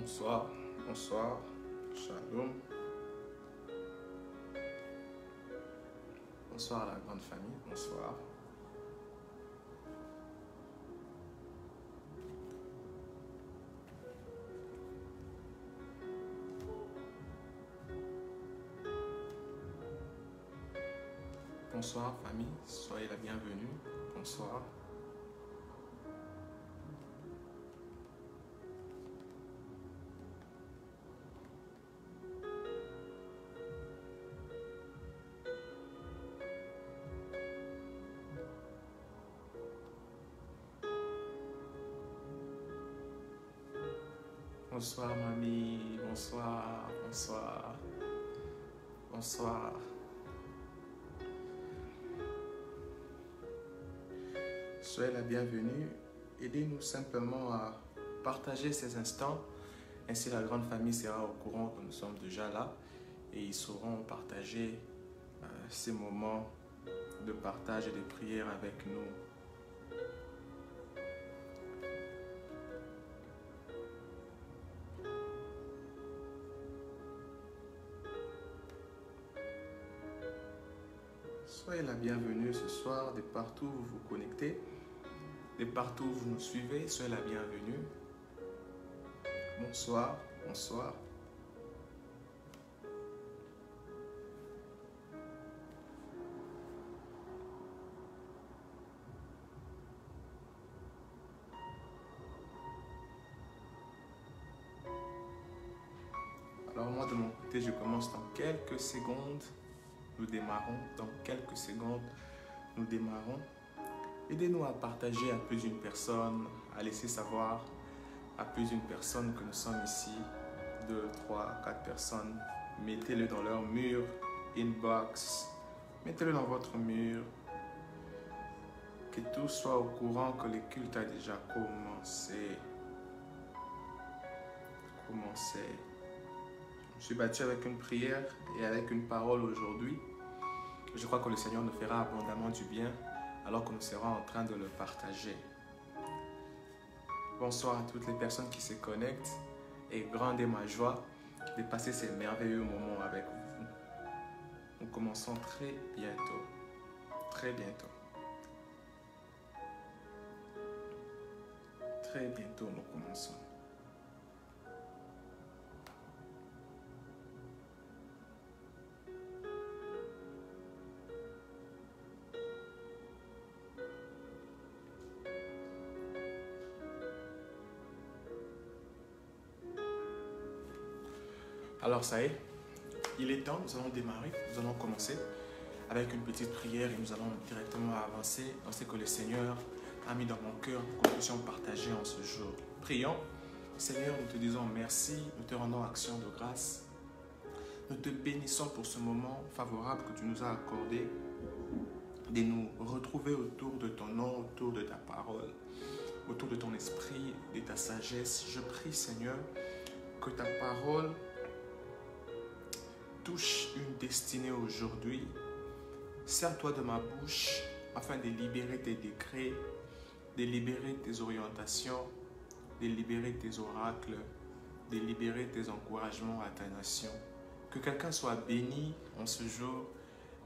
Bonsoir, bonsoir, shalom. Bonsoir à la grande famille, bonsoir. Bonsoir famille, soyez la bienvenue. Bonsoir. Bonsoir mamie, bonsoir, bonsoir, bonsoir. Soyez la bienvenue. Aidez-nous simplement à partager ces instants. Ainsi la grande famille sera au courant que nous sommes déjà là et ils sauront partager ces moments de partage et de prière avec nous. Soyez la bienvenue ce soir, de partout où vous vous connectez, de partout où vous nous suivez, soyez la bienvenue. Bonsoir, bonsoir. Alors moi de mon côté, je commence dans quelques secondes. Nous démarrons. Dans quelques secondes, nous démarrons. Aidez-nous à partager à plus d'une personne, à laisser savoir à plus d'une personne que nous sommes ici. 2, 3, 4 personnes. Mettez-le dans leur mur, inbox. Mettez-le dans votre mur. Que tout soit au courant que le culte a déjà commencé. Je suis battu avec une prière et avec une parole aujourd'hui. Je crois que le Seigneur nous fera abondamment du bien alors que nous serons en train de le partager. Bonsoir à toutes les personnes qui se connectent et grande est ma joie de passer ces merveilleux moments avec vous. Nous commençons très bientôt. Très bientôt. Très bientôt nous commençons. Alors ça y est, il est temps, nous allons démarrer, nous allons commencer avec une petite prière et nous allons directement avancer dans ce que le Seigneur a mis dans mon cœur pour que nous puissions partager en ce jour. Prions. Seigneur, nous te disons merci, nous te rendons action de grâce. Nous te bénissons pour ce moment favorable que tu nous as accordé de nous retrouver autour de ton nom, autour de ta parole, autour de ton esprit, de ta sagesse. Je prie, Seigneur, que ta parole touche une destinée aujourd'hui. Sers-toi de ma bouche afin de libérer tes décrets, de libérer tes orientations, de libérer tes oracles, de libérer tes encouragements à ta nation. Que quelqu'un soit béni en ce jour,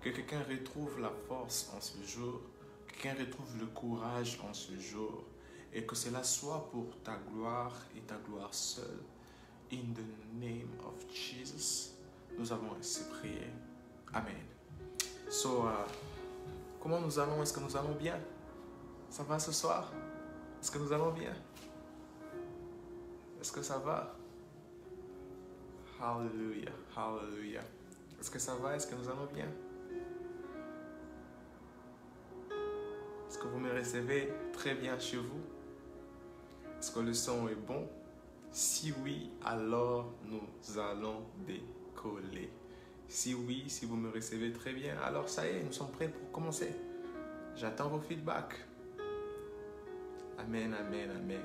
que quelqu'un retrouve la force en ce jour, que quelqu'un retrouve le courage en ce jour, et que cela soit pour ta gloire et ta gloire seule. In the name of Jesus. Nous avons ainsi prié. Amen. Comment nous allons? Est-ce que nous allons bien? Ça va ce soir? Est-ce que nous allons bien? Est-ce que ça va? Hallelujah, hallelujah. Est-ce que ça va? Est-ce que nous allons bien? Est-ce que vous me recevez très bien chez vous? Est-ce que le son est bon? Si oui, alors nous allons décoller. Si oui, si vous me recevez très bien, alors ça y est, nous sommes prêts pour commencer. J'attends vos feedbacks. Amen, amen, amen.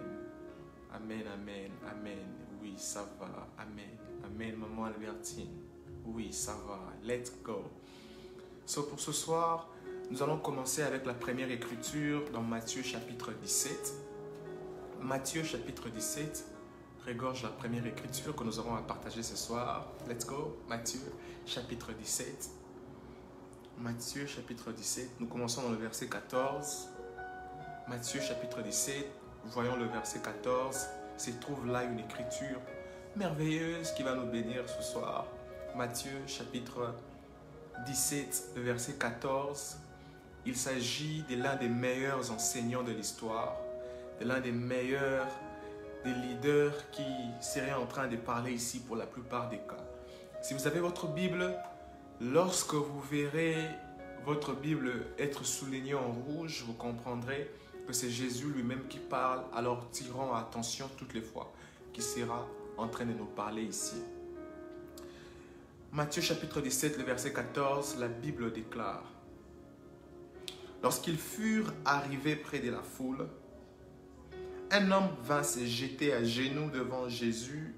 Amen, amen, amen. Oui, ça va. Amen, amen, maman Albertine. Oui, ça va. Let's go. Pour ce soir, nous allons commencer avec la première écriture dans Matthieu chapitre 17. Matthieu chapitre 17. régorge la première écriture que nous aurons à partager ce soir. Let's go. Matthieu, chapitre 17. Matthieu, chapitre 17. Nous commençons dans le verset 14. Matthieu, chapitre 17. Voyons le verset 14. Se trouve là une écriture merveilleuse qui va nous bénir ce soir. Matthieu, chapitre 17, le verset 14. Il s'agit de l'un des meilleurs enseignants de l'histoire, de l'un des meilleurs des leaders qui serait en train de parler ici pour la plupart des cas. Si vous avez votre Bible, lorsque vous verrez votre Bible être soulignée en rouge, vous comprendrez que c'est Jésus lui-même qui parle, alors tirons attention toutes les fois qui sera en train de nous parler ici. Matthieu chapitre 17, le verset 14, la Bible déclare: Lorsqu'ils furent arrivés près de la foule, un homme vint se jeter à genoux devant Jésus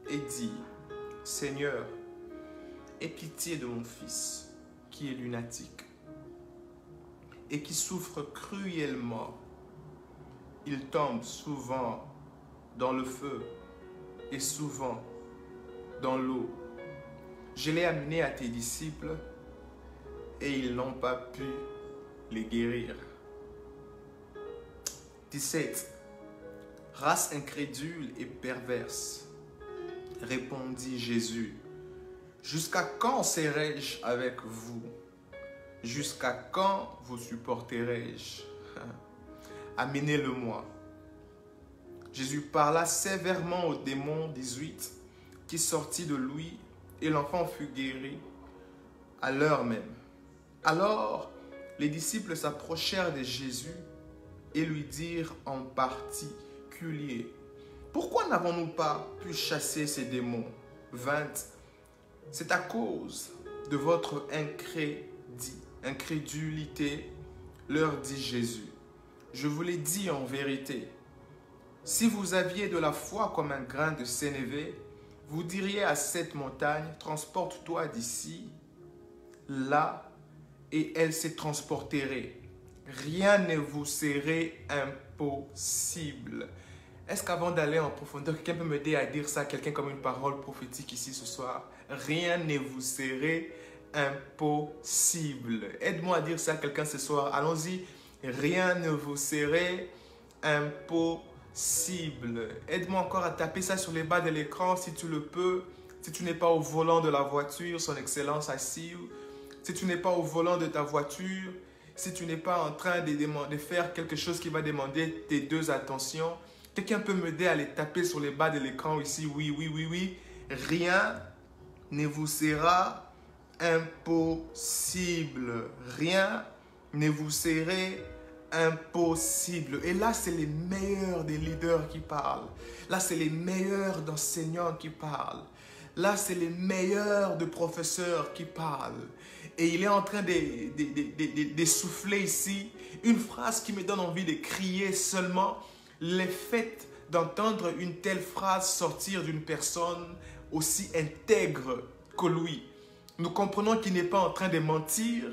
et dit: Seigneur, aie pitié de mon fils, qui est lunatique et qui souffre cruellement. Il tombe souvent dans le feu et souvent dans l'eau. Je l'ai amené à tes disciples et ils n'ont pas pu les guérir. 17. Race incrédule et perverse, répondit Jésus. Jusqu'à quand serai-je avec vous? Jusqu'à quand vous supporterai-je? Amenez-le-moi. Jésus parla sévèrement au démon 18 qui sortit de lui et l'enfant fut guéri à l'heure même. Alors, les disciples s'approchèrent de Jésus et lui dirent en particulier: Pourquoi n'avons-nous pas pu chasser ces démons? 20. C'est à cause de votre incrédulité, leur dit Jésus. Je vous l'ai dit en vérité. Si vous aviez de la foi comme un grain de sénévé, vous diriez à cette montagne: transporte-toi d'ici, là, et elle se transporterait. Rien ne vous serait impossible. Est-ce qu'avant d'aller en profondeur, quelqu'un peut m'aider à dire ça, quelqu'un comme une parole prophétique ici ce soir? Rien ne vous serait impossible. Aide-moi à dire ça à quelqu'un ce soir. Allons-y. Rien ne vous serait impossible. Aide-moi encore à taper ça sur les bas de l'écran si tu le peux. Si tu n'es pas au volant de la voiture, son excellence assis. Si tu n'es pas au volant de ta voiture, si tu n'es pas en train de faire quelque chose qui va demander tes deux attentions, quelqu'un peut m'aider à les taper sur les bas de l'écran ici. Oui, oui, oui, oui. Rien ne vous sera impossible. Rien ne vous serait impossible. Et là, c'est les meilleurs des leaders qui parlent. Là, c'est les meilleurs d'enseignants qui parlent. Là, c'est les meilleurs de professeurs qui parlent. Et il est en train de souffler ici une phrase qui me donne envie de crier seulement. Le fait d'entendre une telle phrase sortir d'une personne aussi intègre que lui. Nous comprenons qu'il n'est pas en train de mentir.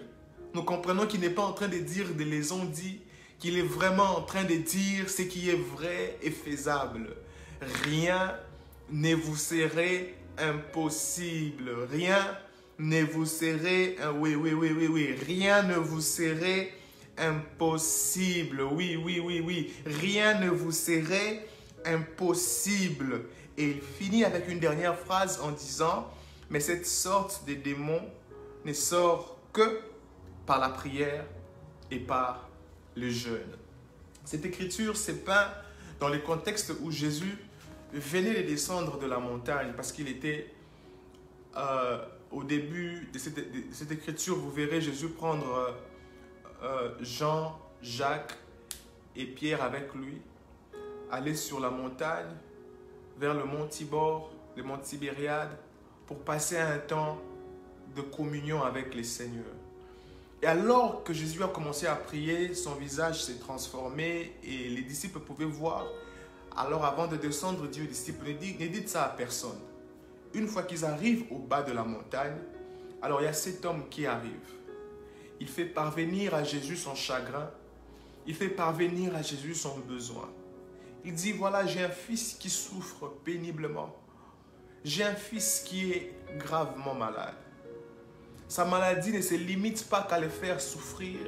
Nous comprenons qu'il n'est pas en train de dire des lésions dites, qu'il est vraiment en train de dire ce qui est vrai et faisable. Rien ne vous serait impossible. Rien ne vous serait... Oui. Rien ne vous serait impossible. Oui. Rien ne vous serait impossible. Et il finit avec une dernière phrase en disant: mais cette sorte de démon ne sort que par la prière et par le jeûne. Cette écriture s'est peinte dans le contexte où Jésus venait de descendre de la montagne parce qu'il était au début de cette écriture. Vous verrez Jésus prendre Jean, Jacques et Pierre avec lui, aller sur la montagne vers le mont Tibor, le mont Tibériade, pour passer un temps de communion avec le Seigneur. Et alors que Jésus a commencé à prier, son visage s'est transformé et les disciples pouvaient voir. Alors avant de descendre, Dieu aux disciples: ne dites ça à personne. Une fois qu'ils arrivent au bas de la montagne, alors il y a cet homme qui arrive. Il fait parvenir à Jésus son chagrin. Il fait parvenir à Jésus son besoin. Il dit, voilà, j'ai un fils qui souffre péniblement. J'ai un fils qui est gravement malade. Sa maladie ne se limite pas qu'à le faire souffrir,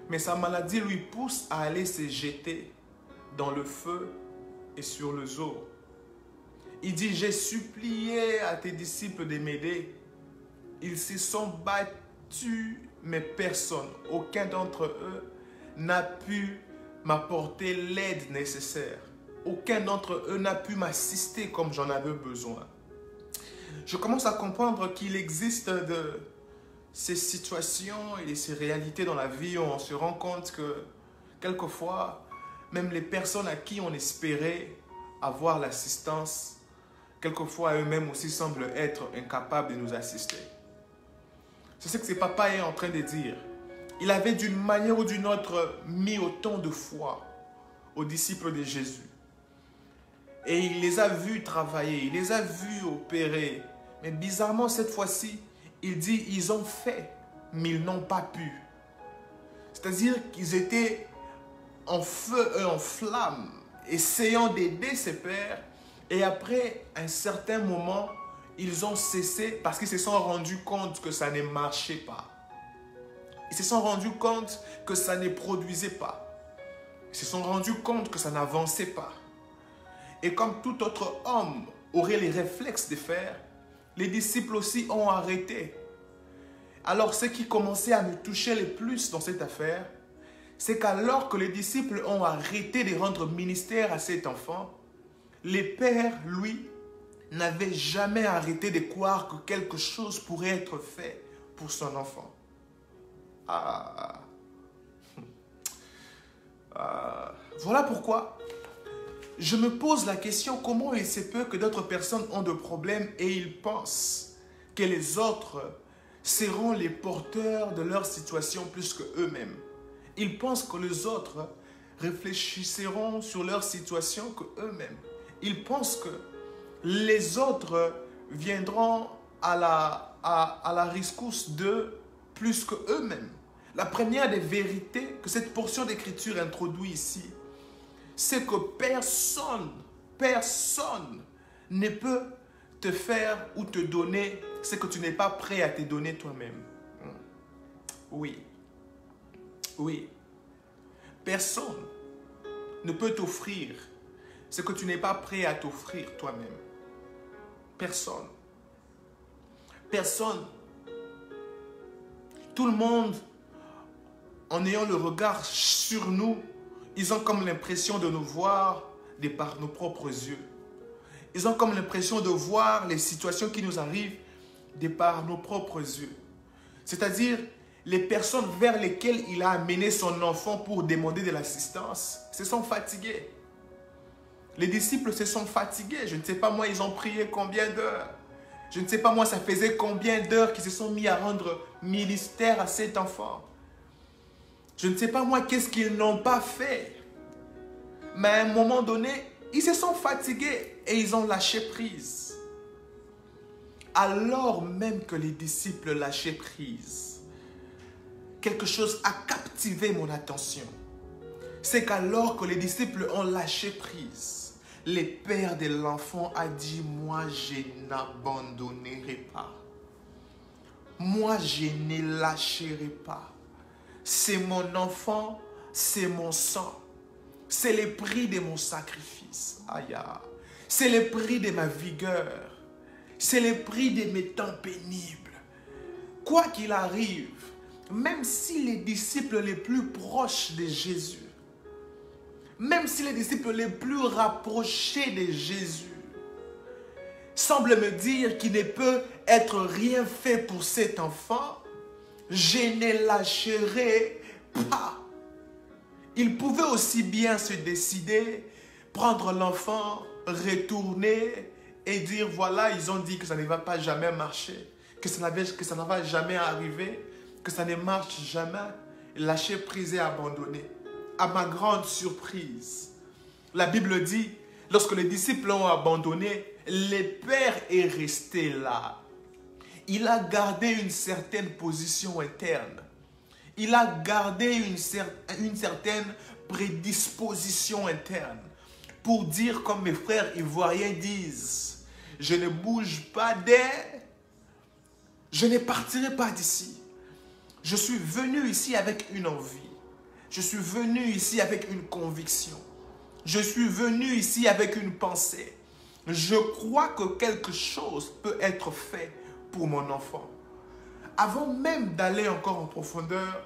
mais sa maladie lui pousse à aller se jeter dans le feu et sur les eaux. Il dit, j'ai supplié à tes disciples de m'aider. Ils se sont battus, mais personne, aucun d'entre eux n'a pu m'apporter l'aide nécessaire. Aucun d'entre eux n'a pu m'assister comme j'en avais besoin. Je commence à comprendre qu'il existe de ces situations et de ces réalités dans la vie où on se rend compte que quelquefois, même les personnes à qui on espérait avoir l'assistance, quelquefois eux-mêmes aussi semblent être incapables de nous assister. C'est ce que ce papa est en train de dire. Il avait d'une manière ou d'une autre mis autant de foi aux disciples de Jésus. Et il les a vus travailler, il les a vus opérer. Mais bizarrement, cette fois-ci, il dit, ils ont fait, mais ils n'ont pas pu. C'est-à-dire qu'ils étaient en feu et en flamme, essayant d'aider ses pères. Et après un certain moment, ils ont cessé parce qu'ils se sont rendus compte que ça ne marchait pas. Ils se sont rendus compte que ça ne produisait pas. Ils se sont rendus compte que ça n'avançait pas. Et comme tout autre homme aurait les réflexes de faire, les disciples aussi ont arrêté. Alors ce qui commençait à me toucher le plus dans cette affaire, c'est qu'alors que les disciples ont arrêté de rendre ministère à cet enfant, les pères, lui, n'avaient jamais arrêté de croire que quelque chose pourrait être fait pour son enfant. Voilà pourquoi je me pose la question, comment il se peut que d'autres personnes ont de problèmes et ils pensent que les autres seront les porteurs de leur situation plus que eux-mêmes. Ils pensent que les autres réfléchiront sur leur situation que eux-mêmes. Ils pensent que les autres viendront à la rescousse d'eux plus que eux-mêmes. La première des vérités que cette portion d'écriture introduit ici, c'est que personne ne peut te faire ou te donner ce que tu n'es pas prêt à te donner toi-même. Oui. Personne ne peut t'offrir ce que tu n'es pas prêt à t'offrir toi-même. Personne. Tout le monde, en ayant le regard sur nous, ils ont comme l'impression de nous voir de par nos propres yeux. Ils ont comme l'impression de voir les situations qui nous arrivent de par nos propres yeux. C'est-à-dire, les personnes vers lesquelles il a amené son enfant pour demander de l'assistance se sont fatiguées. Les disciples se sont fatigués. Je ne sais pas moi, ils ont prié combien d'heures. Je ne sais pas moi, ça faisait combien d'heures qu'ils se sont mis à rendre ministère à cet enfant. Je ne sais pas moi, qu'est-ce qu'ils n'ont pas fait. Mais à un moment donné, ils se sont fatigués et ils ont lâché prise. Alors même que les disciples lâchaient prise, quelque chose a captivé mon attention. C'est qu'alors que les disciples ont lâché prise, le père de l'enfant a dit, moi je n'abandonnerai pas. Moi je ne lâcherai pas. C'est mon enfant, c'est mon sang. C'est le prix de mon sacrifice. Aïe. C'est le prix de ma vigueur. C'est le prix de mes temps pénibles. Quoi qu'il arrive, même si les disciples les plus proches de Jésus, même si les disciples les plus rapprochés de Jésus semblent me dire qu'il ne peut être rien fait pour cet enfant, je ne lâcherai pas. Il pouvait aussi bien se décider, prendre l'enfant, retourner et dire voilà, ils ont dit que ça ne va pas jamais marcher, que ça ne va jamais arriver, que ça ne marche jamais. Lâcher prise et abandonner. À ma grande surprise, la Bible dit, lorsque les disciples ont abandonné, le Père est resté là. Il a gardé une certaine position interne. Il a gardé une certaine prédisposition interne. pour dire comme mes frères ivoiriens disent, je ne bouge pas je ne partirai pas d'ici. Je suis venu ici avec une envie. Je suis venu ici avec une conviction. Je suis venu ici avec une pensée. Je crois que quelque chose peut être fait pour mon enfant. Avant même d'aller encore en profondeur,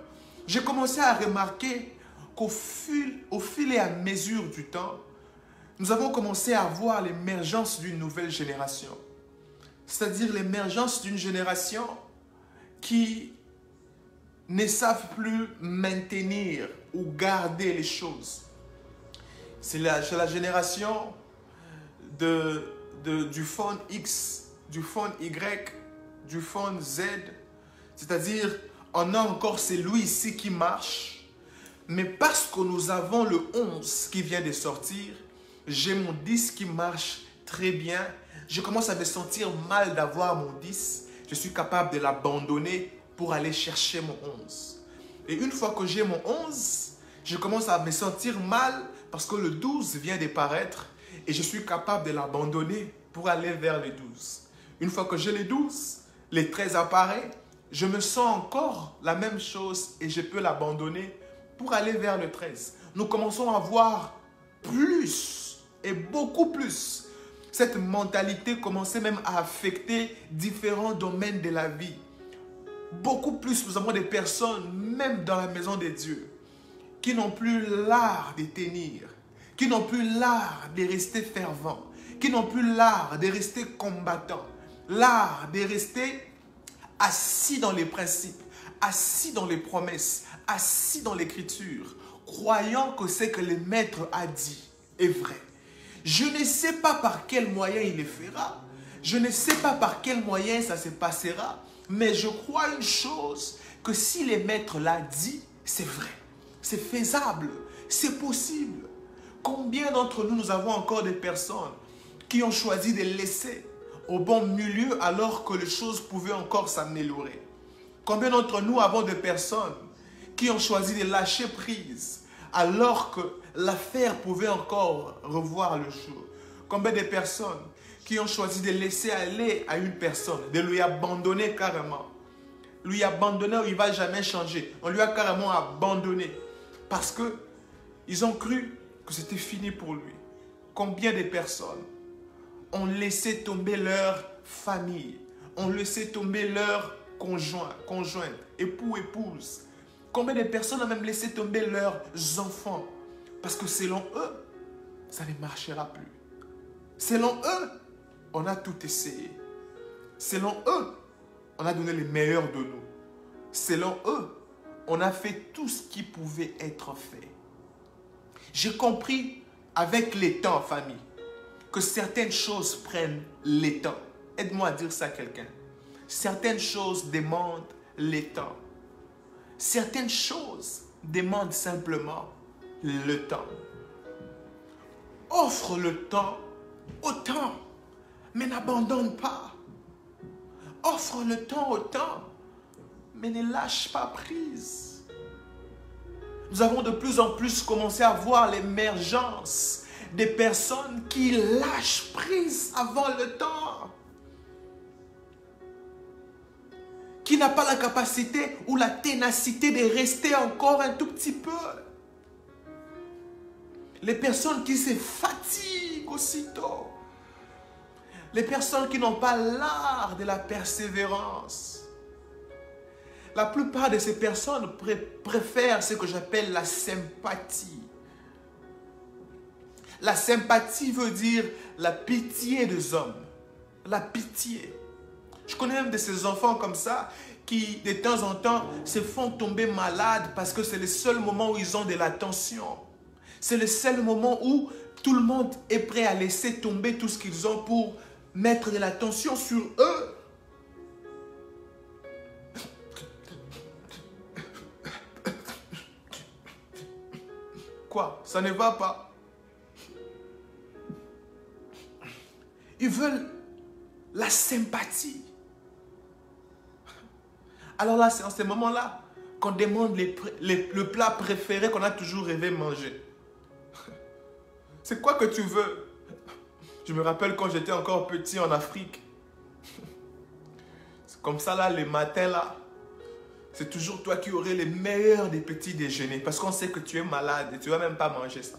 j'ai commencé à remarquer qu'au fil et à mesure du temps, nous avons commencé à voir l'émergence d'une nouvelle génération. C'est-à-dire l'émergence d'une génération qui ne savent plus maintenir ou garder les choses. C'est la génération du phone X, du phone Y, du phone Z. C'est-à-dire, on a encore celui-ci qui marche, mais parce que nous avons le 11 qui vient de sortir, j'ai mon 10 qui marche très bien. Je commence à me sentir mal d'avoir mon 10. Je suis capable de l'abandonner pour aller chercher mon 11. Et une fois que j'ai mon 11, je commence à me sentir mal parce que le 12 vient de paraître et je suis capable de l'abandonner pour aller vers le 12. Une fois que j'ai les 12, les 13 apparaît, je me sens encore la même chose et je peux l'abandonner pour aller vers le 13. Nous commençons à voir plus et beaucoup plus. Cette mentalité commençait même à affecter différents domaines de la vie. Beaucoup plus, nous avons des personnes, même dans la maison de Dieu, qui n'ont plus l'art de tenir, qui n'ont plus l'art de rester fervents, qui n'ont plus l'art de rester combattants, l'art de rester assis dans les principes, assis dans les promesses, assis dans l'écriture, croyant que ce que le maître a dit est vrai. Je ne sais pas par quel moyen il le fera, je ne sais pas par quel moyen ça se passera, mais je crois une chose, que si le maître l'a dit, c'est vrai, c'est faisable, c'est possible. Combien d'entre nous, nous avons encore des personnes qui ont choisi de laisser au bon milieu alors que les choses pouvaient encore s'améliorer? Combien d'entre nous avons des personnes qui ont choisi de lâcher prise alors que l'affaire pouvait encore revoir le jour? Combien de personnes qui ont choisi de laisser aller à une personne, de lui abandonner carrément? Lui abandonner où il ne va jamais changer. On lui a carrément abandonné parce qu'ils ont cru que c'était fini pour lui. Combien de personnes ont laissé tomber leur famille, ont laissé tomber leur conjointe, époux, épouse. Combien de personnes ont même laissé tomber leurs enfants parce que selon eux, ça ne marchera plus. Selon eux, on a tout essayé. Selon eux, on a donné le meilleur de nous. Selon eux, on a fait tout ce qui pouvait être fait. J'ai compris avec les temps, famille, que certaines choses prennent le temps. Aide-moi à dire ça à quelqu'un. Certaines choses demandent le temps. Certaines choses demandent simplement le temps. Offre le temps au temps, mais n'abandonne pas. Offre le temps au temps, mais ne lâche pas prise. Nous avons de plus en plus commencé à voir l'émergence des personnes qui lâchent prise avant le temps. Qui n'a pas la capacité ou la ténacité de rester encore un tout petit peu. Les personnes qui se fatiguent aussitôt. Les personnes qui n'ont pas l'art de la persévérance. La plupart de ces personnes préfèrent ce que j'appelle la sympathie. La sympathie veut dire la pitié des hommes. La pitié. Je connais même de ces enfants comme ça qui, de temps en temps, se font tomber malades parce que c'est le seul moment où ils ont de l'attention. C'est le seul moment où tout le monde est prêt à laisser tomber tout ce qu'ils ont pour mettre de l'attention sur eux. Quoi? Ça ne va pas? Ils veulent la sympathie. Alors là, c'est en ce moment-là qu'on demande le plat préféré qu'on a toujours rêvé manger. C'est quoi que tu veux? Je me rappelle quand j'étais encore petit en Afrique. C'est comme ça là, les matins là. C'est toujours toi qui aurais les meilleurs des petits déjeuners. Parce qu'on sait que tu es malade et tu ne vas même pas manger ça.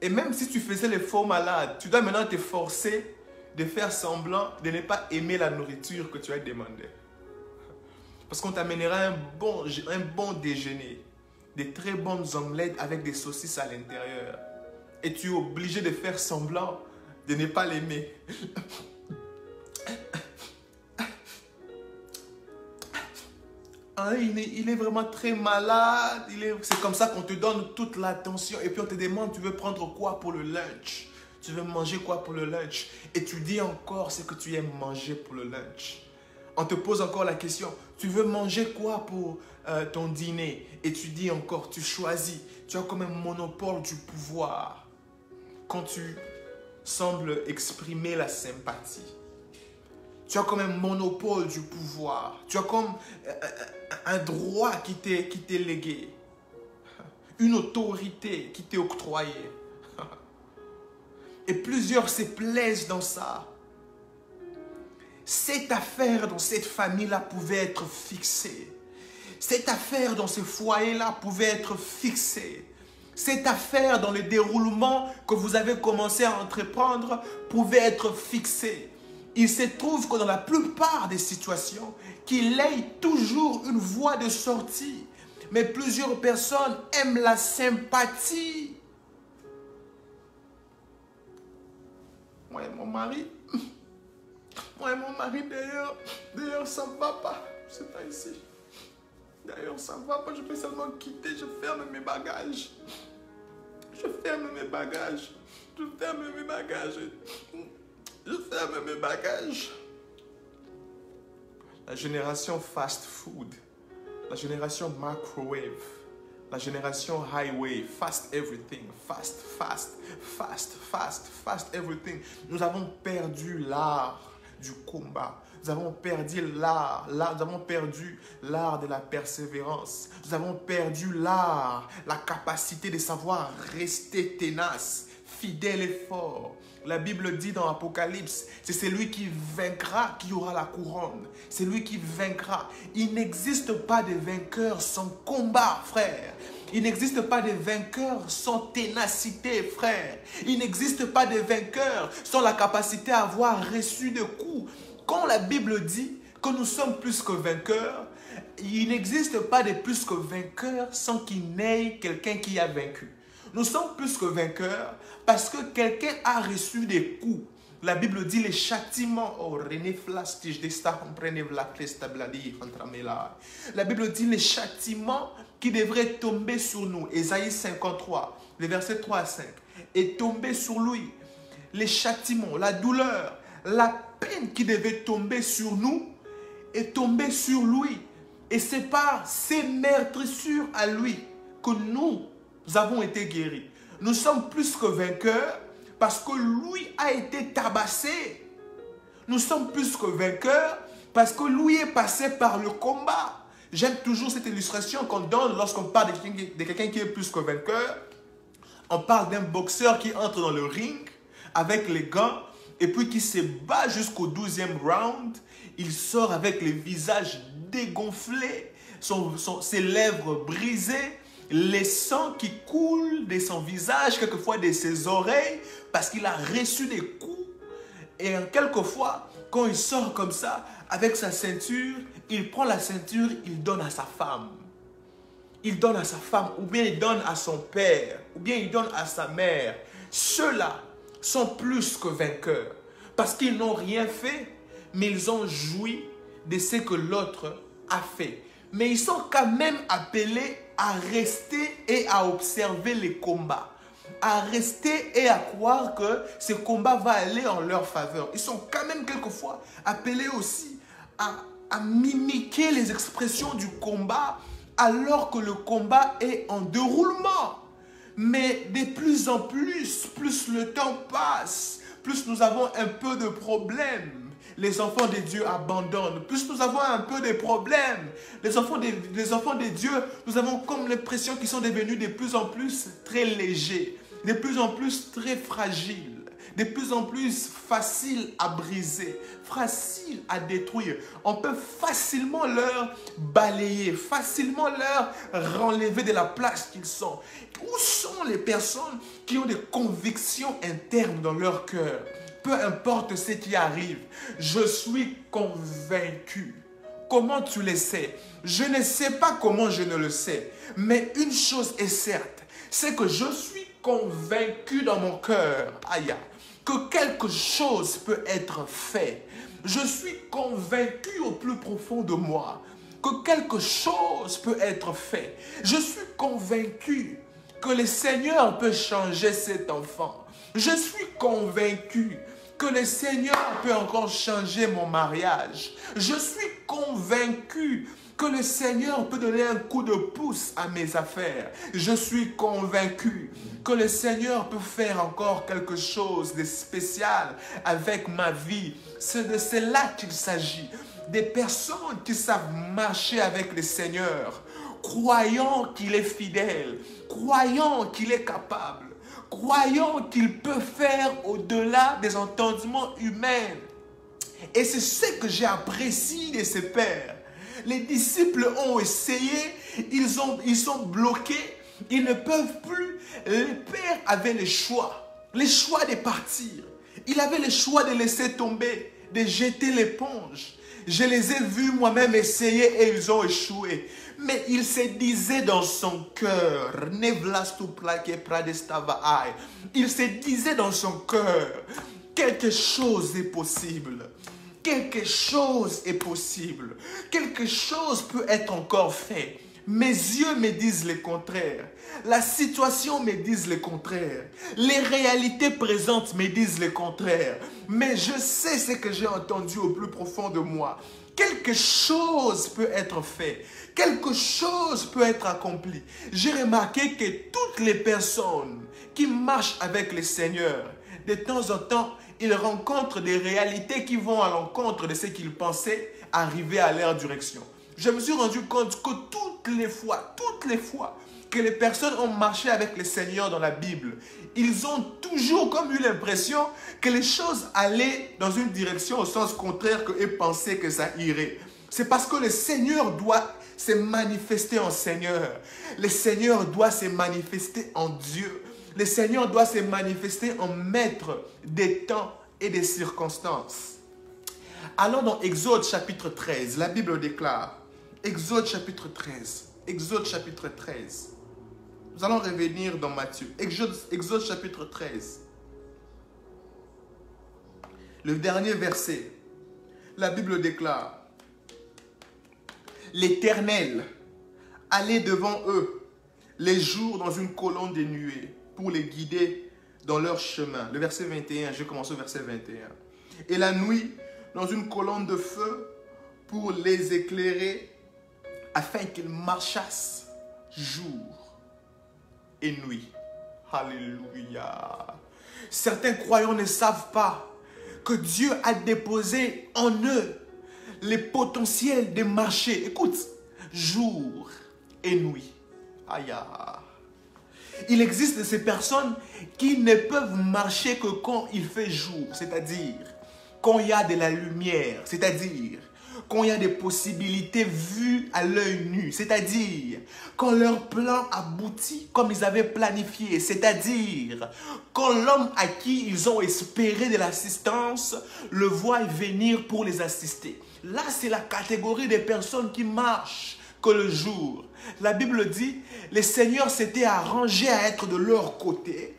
Et même si tu faisais les faux malades, tu dois maintenant te forcer de faire semblant de ne pas aimer la nourriture que tu as demandé. Parce qu'on t'amènera un bon déjeuner. Des très bonnes omelettes avec des saucisses à l'intérieur. Et tu es obligé de faire semblant de ne pas l'aimer. Hein, il est vraiment très malade. C'est comme ça qu'on te donne toute l'attention. Et puis on te demande, tu veux prendre quoi pour le lunch? Tu veux manger quoi pour le lunch? Et tu dis encore ce que tu aimes manger pour le lunch. On te pose encore la question, tu veux manger quoi pour ton dîner? Et tu dis encore, tu choisis. Tu as comme un monopole du pouvoir. Quand tu sembles exprimer la sympathie. Tu as comme un monopole du pouvoir. Tu as comme un droit qui t'est légué. Une autorité qui t'est octroyée. Et plusieurs se plaisent dans ça. Cette affaire dans cette famille-là pouvait être fixée. Cette affaire dans ce foyer-là pouvait être fixée. Cette affaire dans le déroulement que vous avez commencé à entreprendre pouvait être fixée. Il se trouve que dans la plupart des situations, qu'il ait toujours une voie de sortie. Mais plusieurs personnes aiment la sympathie. Moi et mon mari, d'ailleurs, ça ne va pas. C'est pas ici. D'ailleurs, ça ne va pas. Je peux seulement quitter. Je ferme mes bagages. Je ferme mes bagages. La génération fast food, la génération microwave, la génération highway, fast everything, fast everything. Nous avons perdu l'art du combat. Nous avons perdu l'art de la persévérance. Nous avons perdu l'art, la capacité de savoir rester tenace, fidèle et fort. La Bible dit dans Apocalypse, c'est celui qui vaincra qui aura la couronne. C'est lui qui vaincra. Il n'existe pas de vainqueur sans combat, frère. Il n'existe pas de vainqueur sans ténacité, frère. Il n'existe pas de vainqueur sans la capacité à avoir reçu des coups. Quand la Bible dit que nous sommes plus que vainqueurs, il n'existe pas de plus que vainqueur sans qu'il n'ait quelqu'un qui a vaincu. Nous sommes plus que vainqueurs parce que quelqu'un a reçu des coups. La Bible dit les châtiments. La Bible dit les châtiments qui devraient tomber sur nous. Ésaïe 53, les versets 3 à 5. Et tomber sur lui. Les châtiments, la douleur, la peine qui devait tomber sur nous est tombée sur lui. Et c'est par ces meurtrissures à lui que nous avons été guéris. Nous sommes plus que vainqueurs parce que lui a été tabassé. Nous sommes plus que vainqueurs parce que lui est passé par le combat. J'aime toujours cette illustration qu'on donne lorsqu'on parle de quelqu'un qui est plus que vainqueur. On parle d'un boxeur qui entre dans le ring avec les gants et puis qui se bat jusqu'au 12e round. Il sort avec le visage dégonflé, ses lèvres brisées, les sangs qui coulent de son visage, quelquefois de ses oreilles, parce qu'il a reçu des coups. Et quelquefois, quand il sort comme ça, avec sa ceinture, il prend la ceinture, il donne à sa femme. Il donne à sa femme, ou bien il donne à son père, ou bien il donne à sa mère. Ceux-là sont plus que vainqueurs, parce qu'ils n'ont rien fait, mais ils ont joui de ce que l'autre a fait. Mais ils sont quand même appelés à rester et à observer les combats. À rester et à croire que ce combat va aller en leur faveur. Ils sont quand même quelquefois appelés aussi à mimiquer les expressions du combat alors que le combat est en déroulement. Mais de plus en plus, plus le temps passe, plus nous avons un peu de problèmes. Les enfants de Dieu abandonnent. Plus nous avons un peu de problèmes. Les enfants de Dieu, nous avons comme l'impression qu'ils sont devenus de plus en plus très légers. de plus en plus très fragiles, de plus en plus faciles à briser, faciles à détruire. On peut facilement leur balayer, facilement leur renlever de la place qu'ils sont. Où sont les personnes qui ont des convictions internes dans leur cœur? Peu importe ce qui arrive, je suis convaincu. Comment tu le sais? Je ne sais pas comment je ne le sais. Mais une chose est certes, c'est que je suis convaincu dans mon cœur, aïe, que quelque chose peut être fait. Je suis convaincu au plus profond de moi que quelque chose peut être fait. Je suis convaincu que le Seigneur peut changer cet enfant. Je suis convaincu que le Seigneur peut encore changer mon mariage. Je suis convaincu que le Seigneur peut donner un coup de pouce à mes affaires. Je suis convaincu que le Seigneur peut faire encore quelque chose de spécial avec ma vie. C'est de cela qu'il s'agit. Des personnes qui savent marcher avec le Seigneur, croyant qu'il est fidèle, croyant qu'il est capable, croyant qu'il peut faire au-delà des entendements humains. Et c'est ce que j'ai apprécié de ces pères. Les disciples ont essayé, ils sont bloqués, ils ne peuvent plus. Les pères avaient le choix de partir. Ils avaient le choix de laisser tomber, de jeter l'éponge. Je les ai vus moi-même essayer et ils ont échoué. Mais il se disait dans son cœur, il se disait dans son cœur, quelque chose est possible. Quelque chose est possible. Quelque chose peut être encore fait. Mes yeux me disent le contraire. La situation me dit le contraire. Les réalités présentes me disent le contraire. Mais je sais ce que j'ai entendu au plus profond de moi. Quelque chose peut être fait. Quelque chose peut être accompli. J'ai remarqué que toutes les personnes qui marchent avec le Seigneur, de temps en temps, ils rencontrent des réalités qui vont à l'encontre de ce qu'ils pensaient arriver à leur direction. Je me suis rendu compte que toutes les fois que les personnes ont marché avec le Seigneur dans la Bible, ils ont toujours comme eu l'impression que les choses allaient dans une direction au sens contraire qu'eux pensaient que ça irait. C'est parce que le Seigneur doit se manifester en Seigneur. Le Seigneur doit se manifester en Dieu. Le Seigneur doit se manifester en maître des temps et des circonstances. Allons dans Exode chapitre 13. La Bible déclare, Exode chapitre 13. Exode chapitre 13. Nous allons revenir dans Matthieu. Exode chapitre 13. Le dernier verset. La Bible déclare, l'Éternel allait devant eux les jours dans une colonne de nuée pour les guider dans leur chemin. Le verset 21, je commence au verset 21. Et la nuit, dans une colonne de feu pour les éclairer, afin qu'ils marchassent jour et nuit. Alléluia. Certains croyants ne savent pas que Dieu a déposé en eux les potentiels de marcher. Écoute, jour et nuit. Aïe. Il existe de ces personnes qui ne peuvent marcher que quand il fait jour, c'est-à-dire quand il y a de la lumière, c'est-à-dire quand il y a des possibilités vues à l'œil nu, c'est-à-dire quand leur plan aboutit comme ils avaient planifié, c'est-à-dire quand l'homme à qui ils ont espéré de l'assistance le voit venir pour les assister. Là, c'est la catégorie des personnes qui marchent que le jour. La Bible dit, le Seigneur s'était arrangé à être de leur côté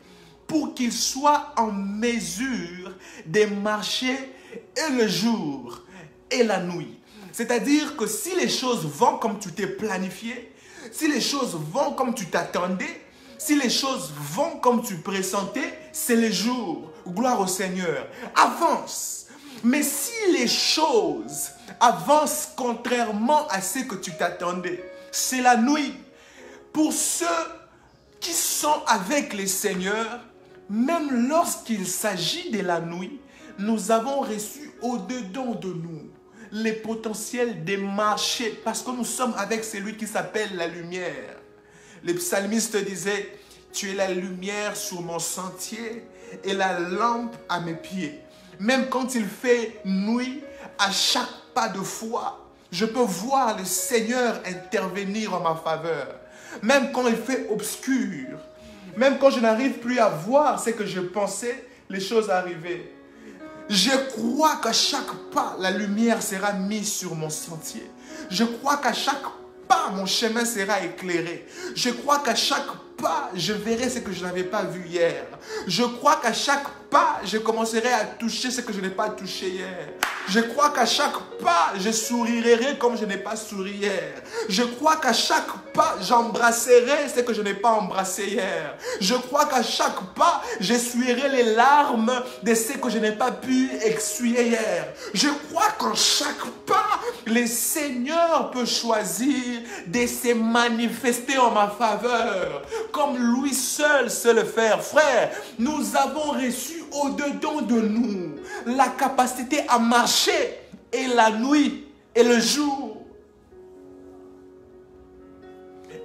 pour qu'ils soient en mesure de marcher et le jour et la nuit. C'est-à-dire que si les choses vont comme tu t'es planifié, si les choses vont comme tu t'attendais, si les choses vont comme tu pressentais, c'est le jour. Gloire au Seigneur. Avance. Mais si les choses avancent contrairement à ce que tu t'attendais, c'est la nuit. Pour ceux qui sont avec le Seigneur, même lorsqu'il s'agit de la nuit, nous avons reçu au-dedans de nous les potentiels de marcher parce que nous sommes avec celui qui s'appelle la lumière. Le psalmiste disait, Tu es la lumière sur mon sentier et la lampe à mes pieds. Même quand il fait nuit, à chaque pas de foi, je peux voir le Seigneur intervenir en ma faveur. Même quand il fait obscur, même quand je n'arrive plus à voir ce que je pensais, les choses arriver. Je crois qu'à chaque pas, la lumière sera mise sur mon sentier. Je crois qu'à chaque pas, mon chemin sera éclairé. Je crois qu'à chaque pas, je verrai ce que je n'avais pas vu hier. Je crois qu'à chaque pas, je commencerai à toucher ce que je n'ai pas touché hier. Je crois qu'à chaque pas, je sourirai comme je n'ai pas souri hier. Je crois qu'à chaque pas, j'embrasserai ce que je n'ai pas embrassé hier. Je crois qu'à chaque pas, j'essuierai les larmes de ce que je n'ai pas pu essuyer hier. Je crois qu'en chaque pas, le Seigneur peut choisir de se manifester en ma faveur, comme lui seul sait le faire. Frère, nous avons reçu au-dedans de nous la capacité à marcher et la nuit et le jour.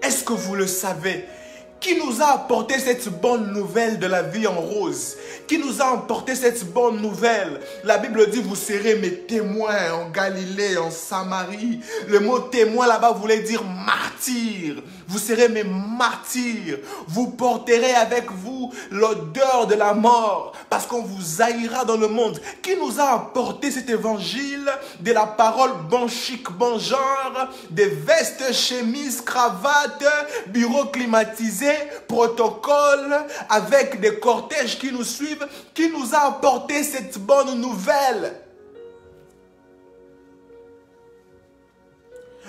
Est-ce que vous le savez? Qui nous a apporté cette bonne nouvelle de la vie en rose? Qui nous a apporté cette bonne nouvelle? La Bible dit, vous serez mes témoins en Galilée, en Samarie. Le mot témoin là-bas voulait dire martyr. Vous serez mes martyrs. Vous porterez avec vous l'odeur de la mort parce qu'on vous haïra dans le monde. Qui nous a apporté cet évangile de la parole bon chic, bon genre, des vestes, chemises, cravates, bureaux climatisés, protocole, avec des cortèges qui nous suivent, qui nous a apporté cette bonne nouvelle?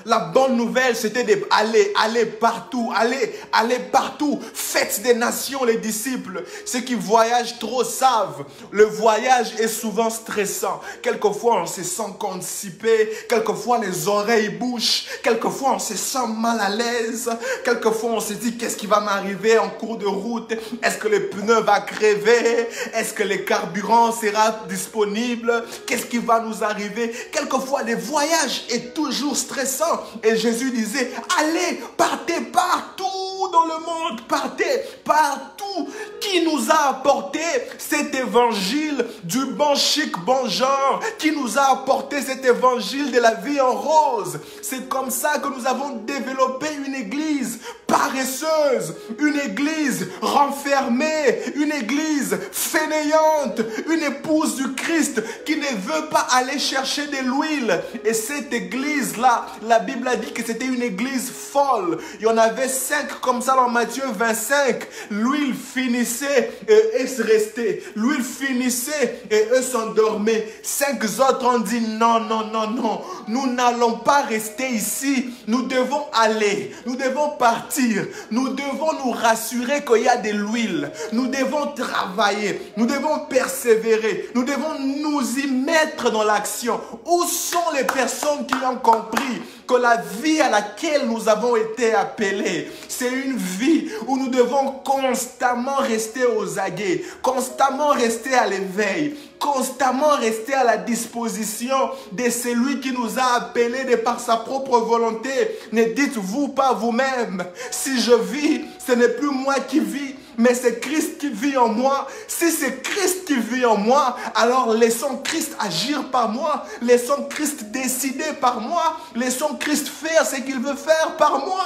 La bonne nouvelle, c'était d'aller partout, aller partout. Faites des nations les disciples. Ceux qui voyagent trop savent. Le voyage est souvent stressant. Quelquefois, on se sent constipé. Quelquefois, les oreilles bouchent. Quelquefois, on se sent mal à l'aise. Quelquefois, on se dit, qu'est-ce qui va m'arriver en cours de route? Est-ce que le pneu va crever? Est-ce que le carburant sera disponible? Qu'est-ce qui va nous arriver? Quelquefois, le voyage est toujours stressant. Et Jésus disait, allez, partez partout dans le monde, partez partout. Qui nous a apporté cet évangile du bon chic, bon genre? Qui nous a apporté cet évangile de la vie en rose? C'est comme ça que nous avons développé une église paresseuse, une église renfermée, une église fainéante, une épouse du Christ qui ne veut pas aller chercher de l'huile. Et cette église-là, la Bible a dit que c'était une église folle. Il y en avait 5 comme ça dans Matthieu 25. L'huile finissait et eux se restaient. L'huile finissait et eux s'endormaient. 5 autres ont dit non, non, non, non. Nous n'allons pas rester ici. Nous devons aller. Nous devons partir. Nous devons nous rassurer qu'il y a de l'huile. Nous devons travailler. Nous devons persévérer. Nous devons nous y mettre dans l'action. Où sont les personnes qui ont compris que la vie à laquelle nous avons été appelés, c'est une vie où nous devons constamment rester aux aguets, constamment rester à l'éveil, constamment rester à la disposition de celui qui nous a appelés de par sa propre volonté. Ne dites-vous pas vous-même, si je vis, ce n'est plus moi qui vis, mais c'est Christ qui vit en moi. Si c'est Christ qui vit en moi, alors laissons Christ agir par moi. Laissons Christ décider par moi. Laissons Christ faire ce qu'il veut faire par moi.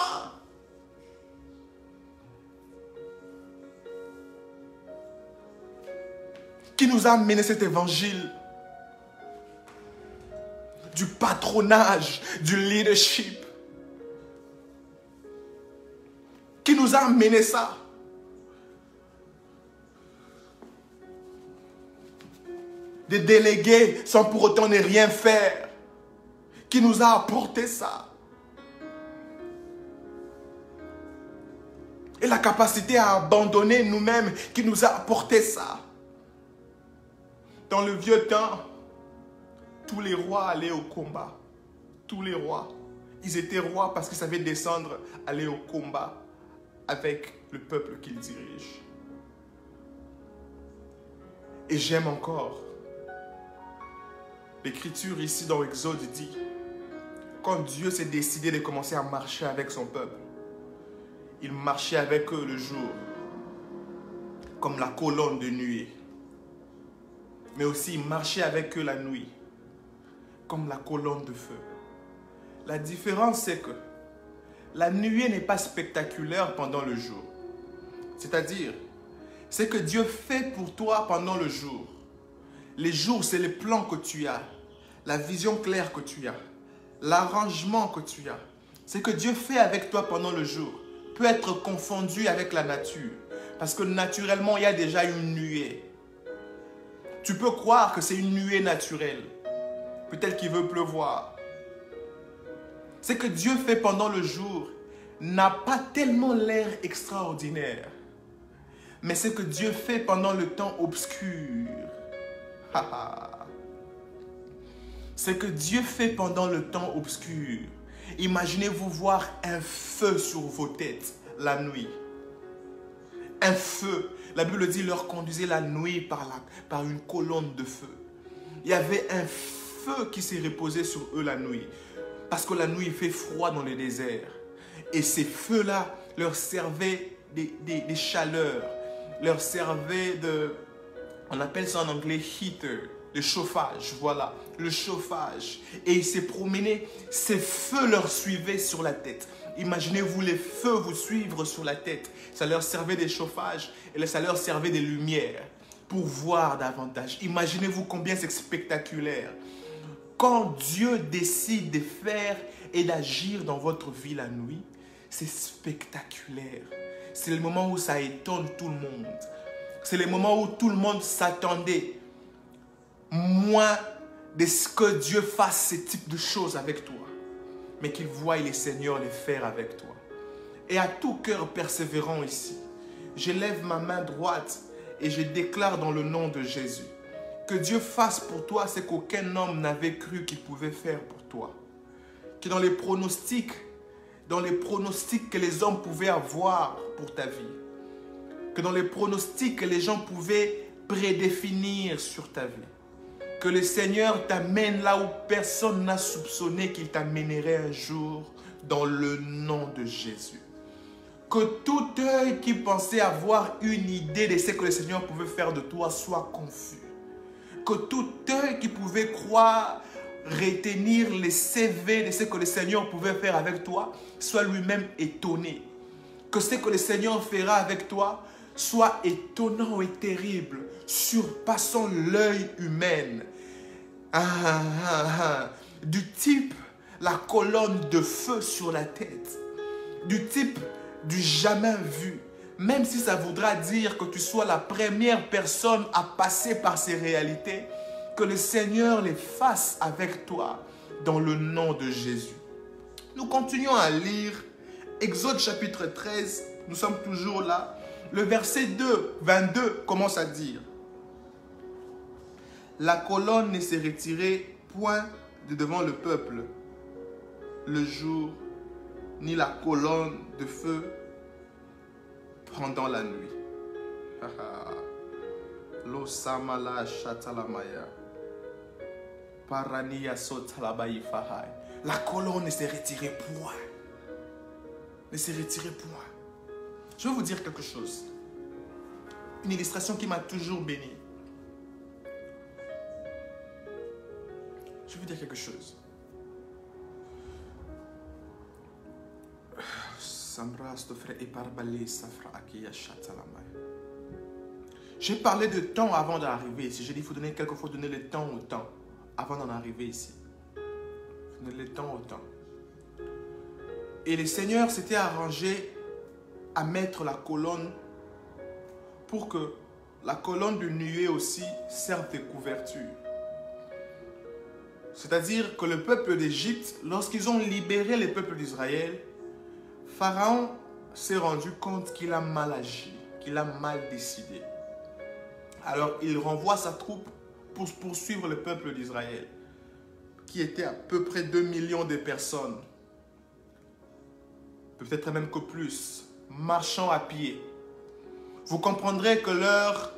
Qui nous a amené cet évangile du patronage, du leadership? Qui nous a amené ça? De déléguer sans pour autant ne rien faire. Qui nous a apporté ça? Et la capacité à abandonner nous-mêmes qui nous a apporté ça. Dans le vieux temps, tous les rois allaient au combat. Tous les rois. Ils étaient rois parce qu'ils savaient descendre, aller au combat avec le peuple qu'ils dirigent. Et j'aime encore. L'Écriture ici dans Exode dit, quand Dieu s'est décidé de commencer à marcher avec son peuple, il marchait avec eux le jour, comme la colonne de nuée. Mais aussi, il marchait avec eux la nuit, comme la colonne de feu. La différence, c'est que la nuée n'est pas spectaculaire pendant le jour. C'est-à-dire, c'est que Dieu fait pour toi pendant le jour. Les jours, c'est les plans que tu as, la vision claire que tu as, l'arrangement que tu as. C'est que Dieu fait avec toi pendant le jour peut être confondu avec la nature. Parce que naturellement, il y a déjà une nuée. Tu peux croire que c'est une nuée naturelle. Peut-être qu'il veut pleuvoir. Ce que Dieu fait pendant le jour n'a pas tellement l'air extraordinaire. Mais ce que Dieu fait pendant le temps obscur, ce que Dieu fait pendant le temps obscur, imaginez-vous voir un feu sur vos têtes la nuit. Un feu. La Bible dit, leur conduisait la nuit par une colonne de feu. Il y avait un feu qui s'est reposé sur eux la nuit. Parce que la nuit, il fait froid dans le désert. Et ces feux-là leur servaient des chaleurs. Leur servaient on appelle ça en anglais heater, le chauffage, voilà, le chauffage. Et ils se promenaient, ces feux leur suivaient sur la tête. Imaginez-vous les feux vous suivre sur la tête. Ça leur servait des chauffages et ça leur servait des lumières pour voir davantage. Imaginez-vous combien c'est spectaculaire. Quand Dieu décide de faire et d'agir dans votre vie la nuit, c'est spectaculaire. C'est le moment où ça étonne tout le monde. C'est le moment où tout le monde s'attendait moins de ce que Dieu fasse ce type de choses avec toi, mais qu'il voie les Seigneurs les faire avec toi. Et à tout cœur persévérant ici, je lève ma main droite et je déclare dans le nom de Jésus que Dieu fasse pour toi ce qu'aucun homme n'avait cru qu'il pouvait faire pour toi. Que dans les pronostics que les hommes pouvaient avoir pour ta vie, que dans les pronostics que les gens pouvaient prédéfinir sur ta vie, que le Seigneur t'amène là où personne n'a soupçonné qu'il t'amènerait un jour dans le nom de Jésus. Que tout œil qui pensait avoir une idée de ce que le Seigneur pouvait faire de toi soit confus. Que tout œil qui pouvait croire, retenir les CV de ce que le Seigneur pouvait faire avec toi soit lui-même étonné. Que ce que le Seigneur fera avec toi soit étonnant et terrible, surpassant l'œil humain. Du type la colonne de feu sur la tête, du type du jamais vu, même si ça voudra dire que tu sois la première personne à passer par ces réalités, que le Seigneur les fasse avec toi dans le nom de Jésus. Nous continuons à lire Exode chapitre 13, nous sommes toujours là. Le verset 22 commence à dire: la colonne ne s'est retirée point de devant le peuple le jour, ni la colonne de feu pendant la nuit. Lo samala shatalamaya. Parania sotalabayi fahai. La colonne ne s'est retirée point. Ne s'est retirée point. Je vais vous dire quelque chose. Une illustration qui m'a toujours béni. Je vais vous dire quelque chose. J'ai parlé de temps avant d'arriver ici. J'ai dit qu'il faut quelquefois donner le temps au temps avant d'en arriver ici. Donner le temps au temps. Et le Seigneur s'était arrangé à mettre la colonne pour que la colonne de nuée aussi serve de couverture. C'est-à-dire que le peuple d'Égypte, lorsqu'ils ont libéré le peuple d'Israël, Pharaon s'est rendu compte qu'il a mal agi, qu'il a mal décidé. Alors il renvoie sa troupe pour poursuivre le peuple d'Israël, qui était à peu près 2 millions de personnes, peut-être même que plus, marchant à pied. Vous comprendrez que leur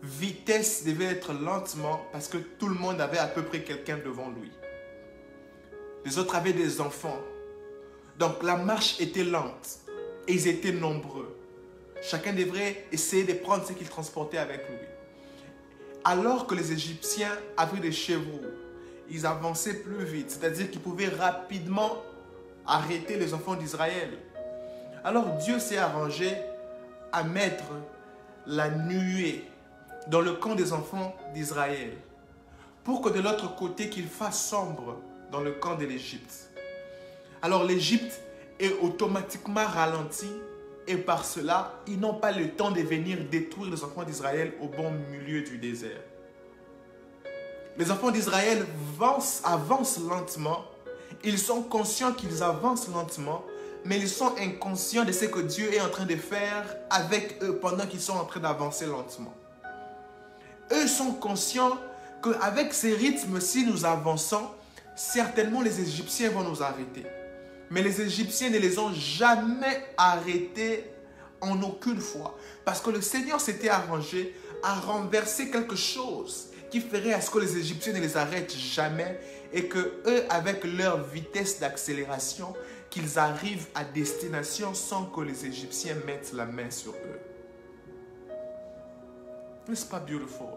vitesse devait être lentement parce que tout le monde avait à peu près quelqu'un devant lui. Les autres avaient des enfants. Donc la marche était lente et ils étaient nombreux. Chacun devrait essayer de prendre ce qu'il transportait avec lui. Alors que les Égyptiens avaient des chevaux, ils avançaient plus vite, c'est-à-dire qu'ils pouvaient rapidement arrêter les enfants d'Israël. Alors Dieu s'est arrangé à mettre la nuée dans le camp des enfants d'Israël, pour que de l'autre côté qu'il fasse sombre dans le camp de l'Égypte. Alors l'Égypte est automatiquement ralentie et par cela, ils n'ont pas le temps de venir détruire les enfants d'Israël au bon milieu du désert. Les enfants d'Israël avancent lentement, ils sont conscients qu'ils avancent lentement, mais ils sont inconscients de ce que Dieu est en train de faire avec eux pendant qu'ils sont en train d'avancer lentement. Eux sont conscients qu'avec ces rythmes, si nous avançons, certainement les Égyptiens vont nous arrêter. Mais les Égyptiens ne les ont jamais arrêtés en aucune fois. Parce que le Seigneur s'était arrangé à renverser quelque chose qui ferait à ce que les Égyptiens ne les arrêtent jamais et que eux, avec leur vitesse d'accélération, qu'ils arrivent à destination sans que les Égyptiens mettent la main sur eux. N'est-ce pas beautiful?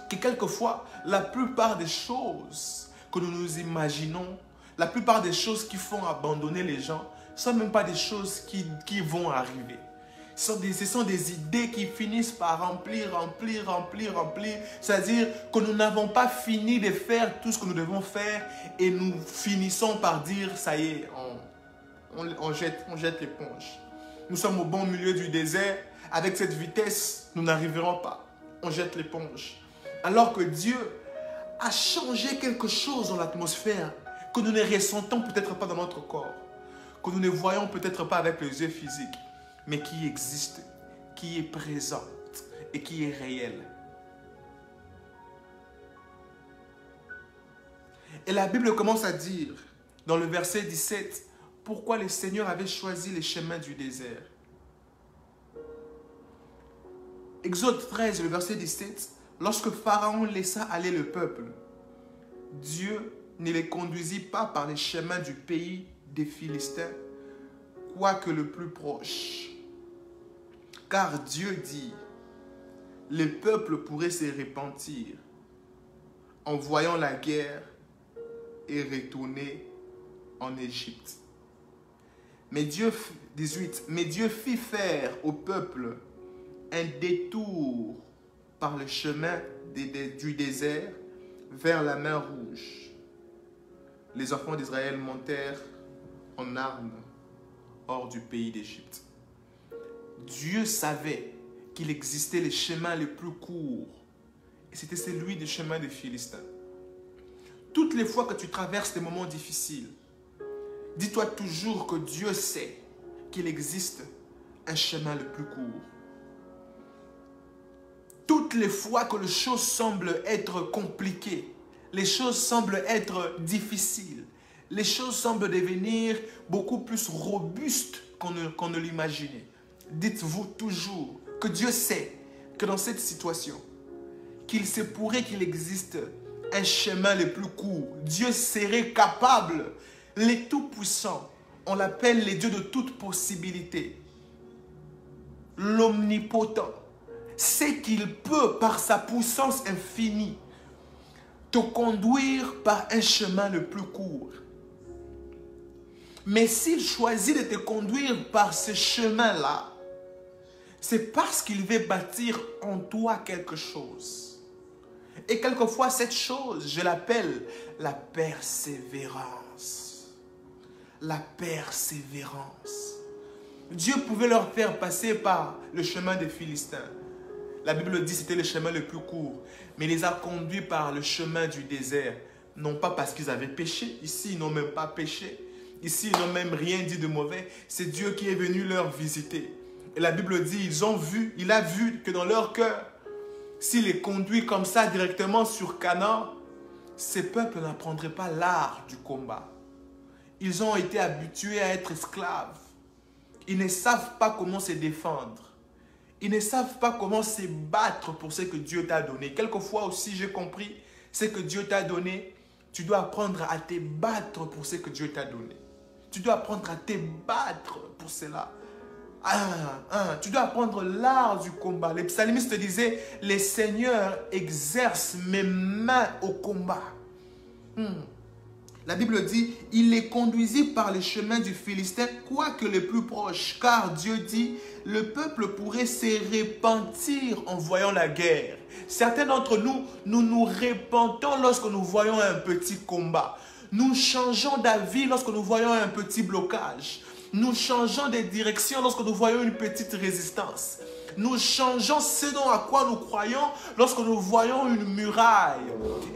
Que quelquefois, la plupart des choses que nous nous imaginons, la plupart des choses qui font abandonner les gens, ne sont même pas des choses qui vont arriver. Ce sont des idées qui finissent par remplir. C'est-à-dire que nous n'avons pas fini de faire tout ce que nous devons faire et nous finissons par dire, ça y est, on jette l'éponge. Nous sommes au bon milieu du désert. Avec cette vitesse, nous n'arriverons pas. On jette l'éponge. Alors que Dieu a changé quelque chose dans l'atmosphère que nous ne ressentons peut-être pas dans notre corps, que nous ne voyons peut-être pas avec les yeux physiques, mais qui existe, qui est présente et qui est réelle. Et la Bible commence à dire, dans le verset 17, pourquoi le Seigneur avait choisi les chemins du désert. Exode 13, le verset 17, lorsque Pharaon laissa aller le peuple, Dieu ne les conduisit pas par les chemins du pays des Philistins, quoique le plus proche. Car Dieu dit, le peuple pourrait se repentir en voyant la guerre et retourner en Égypte. Mais Dieu fit faire au peuple un détour par le chemin du désert vers la mer Rouge. Les enfants d'Israël montèrent en armes hors du pays d'Égypte. Dieu savait qu'il existait les chemins les plus courts. Et c'était celui des chemins des Philistins. Toutes les fois que tu traverses des moments difficiles, dis-toi toujours que Dieu sait qu'il existe un chemin le plus court. Toutes les fois que les choses semblent être compliquées, les choses semblent être difficiles, les choses semblent devenir beaucoup plus robustes qu'on ne l'imaginait. Dites-vous toujours que Dieu sait que dans cette situation, qu'il se pourrait qu'il existe un chemin le plus court. Dieu serait capable, les tout-puissants, on l'appelle les dieux de toute possibilité, l'omnipotent, c'est qu'il peut, par sa puissance infinie, te conduire par un chemin le plus court. Mais s'il choisit de te conduire par ce chemin-là, c'est parce qu'il veut bâtir en toi quelque chose. Et quelquefois, cette chose, je l'appelle la persévérance. La persévérance. Dieu pouvait leur faire passer par le chemin des Philistins. La Bible dit que c'était le chemin le plus court. Mais il les a conduits par le chemin du désert. Non pas parce qu'ils avaient péché. Ici, ils n'ont même pas péché. Ici, ils n'ont même rien dit de mauvais. C'est Dieu qui est venu leur visiter. Et la Bible dit, il a vu que dans leur cœur, s'il les conduit comme ça directement sur Canaan, ces peuples n'apprendraient pas l'art du combat. Ils ont été habitués à être esclaves. Ils ne savent pas comment se défendre. Ils ne savent pas comment se battre pour ce que Dieu t'a donné. Quelquefois aussi, j'ai compris, ce que Dieu t'a donné, tu dois apprendre à te battre pour ce que Dieu t'a donné. Tu dois apprendre à te battre pour cela. Tu dois apprendre l'art du combat. Les psalmistes disaient, les seigneurs exercent mes mains au combat. La Bible dit, il les conduisit par les chemins du Philistin, quoique les plus proches. Car Dieu dit, le peuple pourrait se repentir en voyant la guerre. Certains d'entre nous, nous repentons lorsque nous voyons un petit combat. Nous changeons d'avis lorsque nous voyons un petit blocage. Nous changeons de direction lorsque nous voyons une petite résistance. Nous changeons ce à quoi nous croyons lorsque nous voyons une muraille.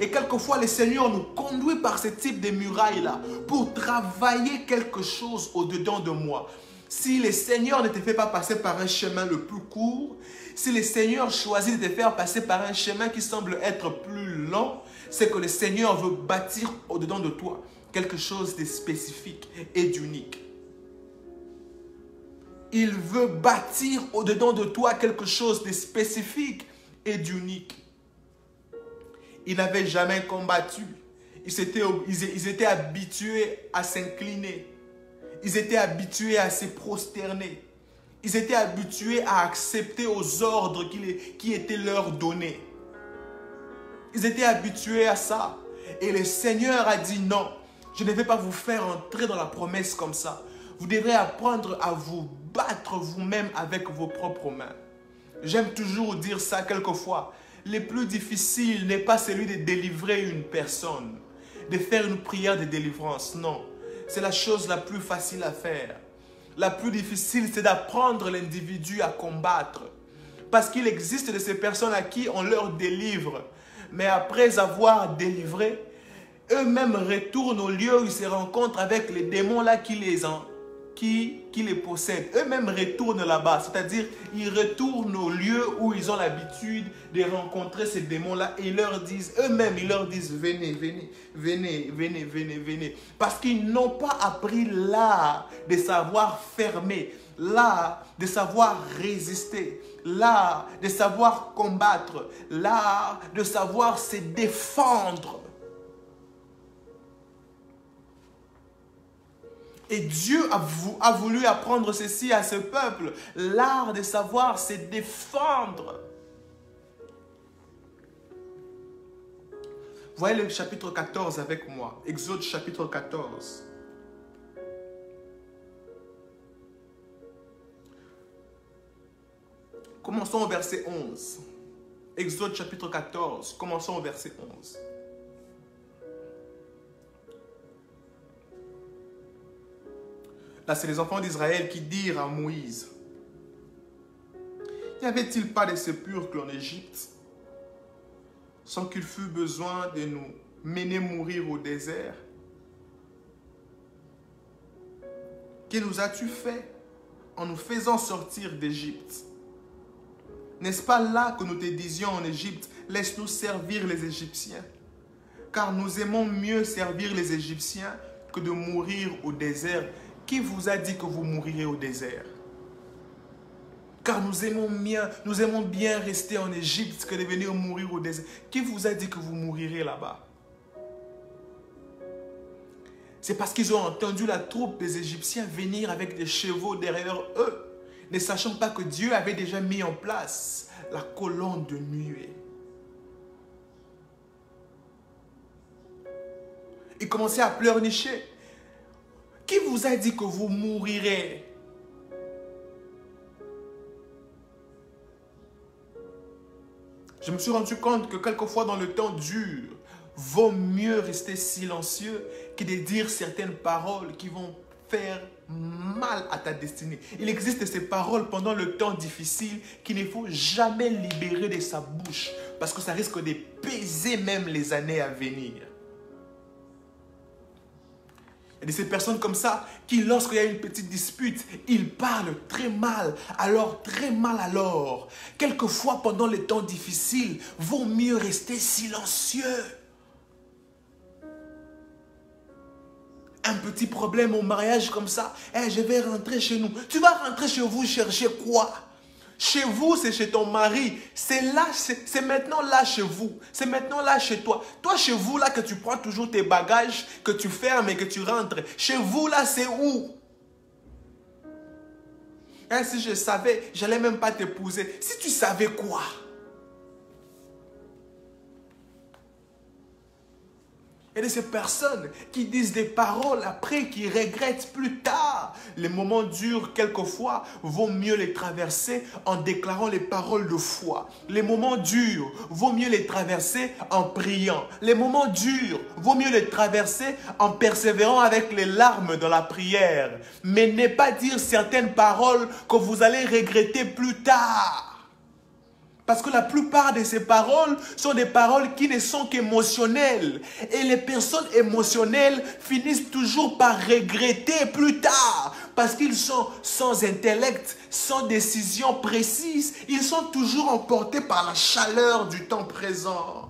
Et quelquefois, le Seigneur nous conduit par ce type de muraille-là pour travailler quelque chose au-dedans de moi. Si le Seigneur ne te fait pas passer par un chemin le plus court, si le Seigneur choisit de te faire passer par un chemin qui semble être plus long, c'est que le Seigneur veut bâtir au-dedans de toi quelque chose de spécifique et d'unique. Il veut bâtir au-dedans de toi quelque chose de spécifique et d'unique. Ils n'avaient jamais combattu. Ils étaient habitués à s'incliner. Ils étaient habitués à se prosterner. Ils étaient habitués à accepter aux ordres qui étaient leur donnés. Ils étaient habitués à ça. Et le Seigneur a dit non, je ne vais pas vous faire entrer dans la promesse comme ça. Vous devrez apprendre à vous battre vous-même avec vos propres mains. J'aime toujours dire ça quelquefois. Le plus difficile n'est pas celui de délivrer une personne, de faire une prière de délivrance. Non, c'est la chose la plus facile à faire. La plus difficile, c'est d'apprendre l'individu à combattre. Parce qu'il existe de ces personnes à qui on leur délivre. Mais après avoir délivré, eux-mêmes retournent au lieu où ils se rencontrent avec les démons là qui les possèdent. Eux-mêmes retournent là-bas, c'est-à-dire ils retournent au lieu où ils ont l'habitude de rencontrer ces démons-là et eux-mêmes ils leur disent venez, venez, venez, venez, venez, venez. Parce qu'ils n'ont pas appris l'art de savoir fermer, l'art de savoir résister, l'art de savoir combattre, l'art de savoir se défendre. Et Dieu a voulu apprendre ceci à ce peuple, l'art de savoir se défendre. Voyez le chapitre 14 avec moi, Exode chapitre 14. Commençons au verset 11. Exode chapitre 14, commençons au verset 11. Là, c'est les enfants d'Israël qui dirent à Moïse, « N'y avait-il pas de sépulcres en Égypte, sans qu'il fût besoin de nous mener mourir au désert? Que nous as-tu fait en nous faisant sortir d'Égypte? N'est-ce pas là que nous te disions en Égypte, laisse-nous servir les Égyptiens? Car nous aimons mieux servir les Égyptiens que de mourir au désert. Qui vous a dit que vous mourirez au désert? Car nous aimons bien rester en Égypte que de venir mourir au désert. Qui vous a dit que vous mourirez là-bas? C'est parce qu'ils ont entendu la troupe des Égyptiens venir avec des chevaux derrière eux, ne sachant pas que Dieu avait déjà mis en place la colonne de nuée. Ils commençaient à pleurnicher. Qui vous a dit que vous mourirez? Je me suis rendu compte que quelquefois dans le temps dur, vaut mieux rester silencieux que de dire certaines paroles qui vont faire mal à ta destinée. Il existe ces paroles pendant le temps difficile qu'il ne faut jamais libérer de sa bouche parce que ça risque de peser même les années à venir. Il y a de ces personnes comme ça qui, lorsqu'il y a une petite dispute, ils parlent très mal. Alors, très mal alors. Quelquefois, pendant les temps difficiles, vaut mieux rester silencieux. Un petit problème au mariage comme ça, je vais rentrer chez nous. Tu vas rentrer chez vous chercher quoi? Chez vous, c'est chez ton mari. C'est maintenant là chez vous. C'est maintenant là chez toi. Toi, chez vous, là, que tu prends toujours tes bagages, que tu fermes et que tu rentres. Chez vous, là, c'est où? Hein, si je savais, je n'allais même pas t'épouser. Si tu savais quoi? Il y a de ces personnes qui disent des paroles après, qui regrettent plus tard. Les moments durs, quelquefois, vaut mieux les traverser en déclarant les paroles de foi. Les moments durs, vaut mieux les traverser en priant. Les moments durs, vaut mieux les traverser en persévérant avec les larmes dans la prière. Mais ne pas dire certaines paroles que vous allez regretter plus tard. Parce que la plupart de ces paroles sont des paroles qui ne sont qu'émotionnelles. Et les personnes émotionnelles finissent toujours par regretter plus tard. Parce qu'ils sont sans intellect, sans décision précise. Ils sont toujours emportés par la chaleur du temps présent.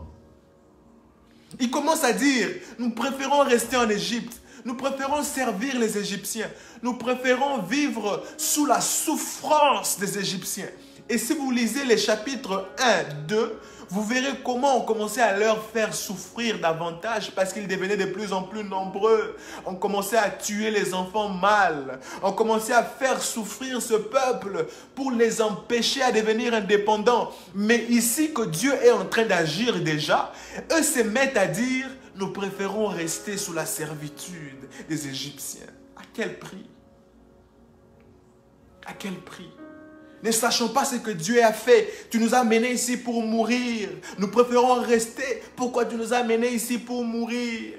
Ils commencent à dire, nous préférons rester en Égypte. Nous préférons servir les Égyptiens. Nous préférons vivre sous la souffrance des Égyptiens. Et si vous lisez les chapitres 1, 2, vous verrez comment on commençait à leur faire souffrir davantage parce qu'ils devenaient de plus en plus nombreux. On commençait à tuer les enfants mâles. On commençait à faire souffrir ce peuple pour les empêcher à devenir indépendants. Mais ici que Dieu est en train d'agir déjà, eux se mettent à dire, nous préférons rester sous la servitude des Égyptiens. À quel prix? À quel prix? Ne sachons pas ce que Dieu a fait. Tu nous as menés ici pour mourir. Nous préférons rester. Pourquoi tu nous as menés ici pour mourir?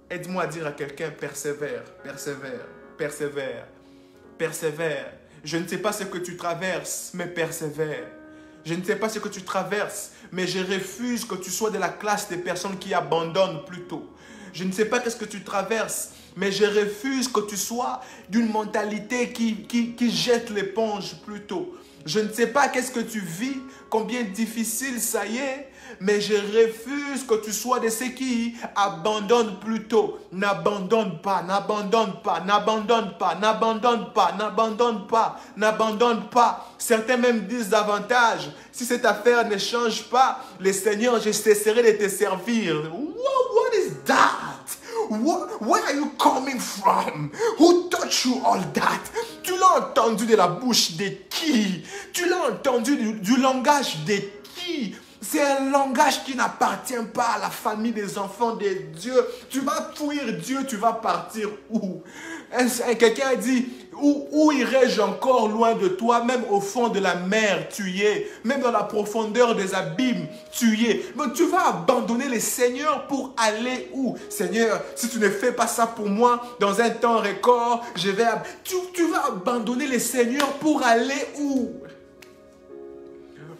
Aide-moi à dire à quelqu'un, persévère, persévère, persévère, persévère. Je ne sais pas ce que tu traverses, mais persévère. Je ne sais pas ce que tu traverses, mais je refuse que tu sois de la classe des personnes qui abandonnent plutôt. Je ne sais pas qu'est-ce que tu traverses, mais je refuse que tu sois d'une mentalité qui jette l'éponge plutôt. Je ne sais pas qu'est-ce que tu vis, combien difficile ça y est, mais je refuse que tu sois de ceux qui abandonnent plutôt. N'abandonne pas, n'abandonne pas, n'abandonne pas, n'abandonne pas, n'abandonne pas, n'abandonne pas. Certains même disent davantage, si cette affaire ne change pas, le Seigneur, je cesserai de te servir. What is that? Where are you coming from? Who taught you all that? Tu l'as entendu de la bouche de qui? Tu l'as entendu du langage de qui? C'est un langage qui n'appartient pas à la famille des enfants de Dieu. Tu vas fuir Dieu, tu vas partir où? Quelqu'un a dit, où irai-je encore loin de toi? Même au fond de la mer, tu y es. Même dans la profondeur des abîmes, tu y es. Mais tu vas abandonner le Seigneur pour aller où? Seigneur, si tu ne fais pas ça pour moi, dans un temps record, je vais... Tu vas abandonner le Seigneur pour aller où?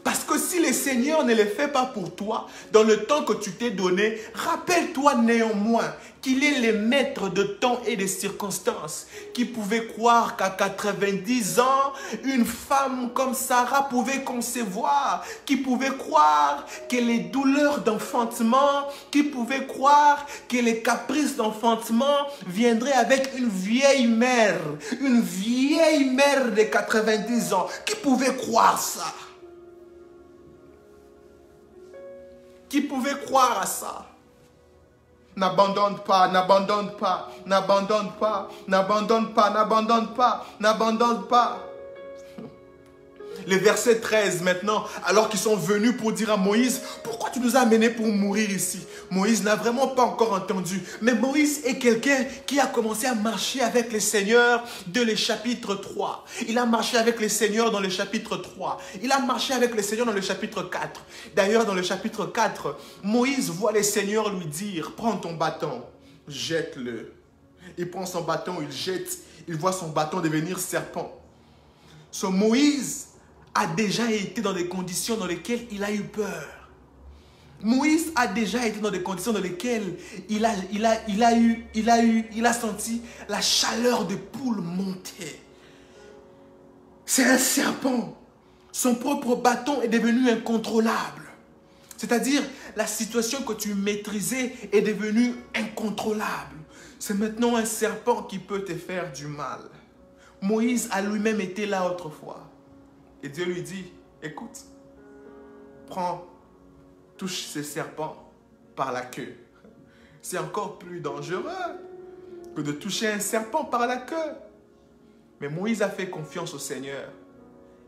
Parce que si le Seigneur ne le fait pas pour toi, dans le temps que tu t'es donné, rappelle-toi néanmoins qu'il est le maître de temps et des circonstances. Qui pouvait croire qu'à 90 ans, une femme comme Sarah pouvait concevoir. Qui pouvait croire que les douleurs d'enfantement, qui pouvait croire que les caprices d'enfantement viendraient avec une vieille mère de 90 ans. Qui pouvait croire ça? Qui pouvait croire à ça? N'abandonne pas, n'abandonne pas, n'abandonne pas, n'abandonne pas, n'abandonne pas, n'abandonne pas. Le verset 13 maintenant, alors qu'ils sont venus pour dire à Moïse, pourquoi tu nous as amenés pour mourir ici? Moïse n'a vraiment pas encore entendu. Mais Moïse est quelqu'un qui a commencé à marcher avec le Seigneur de le chapitre 3. Il a marché avec le Seigneur dans le chapitre 3. Il a marché avec le Seigneur dans le chapitre 4. D'ailleurs, dans le chapitre 4, Moïse voit le Seigneur lui dire, prends ton bâton, jette-le. Il prend son bâton, il jette, il voit son bâton devenir serpent. Moïse a déjà été dans des conditions dans lesquelles il a eu peur. Moïse a déjà été dans des conditions dans lesquelles il a senti la chaleur de poule monter. C'est un serpent. Son propre bâton est devenu incontrôlable. C'est-à-dire, la situation que tu maîtrisais est devenue incontrôlable. C'est maintenant un serpent qui peut te faire du mal. Moïse a lui-même été là autrefois. Et Dieu lui dit, écoute, touche ce serpent par la queue. C'est encore plus dangereux. que de toucher un serpent par la queue. Mais Moïse a fait confiance au Seigneur.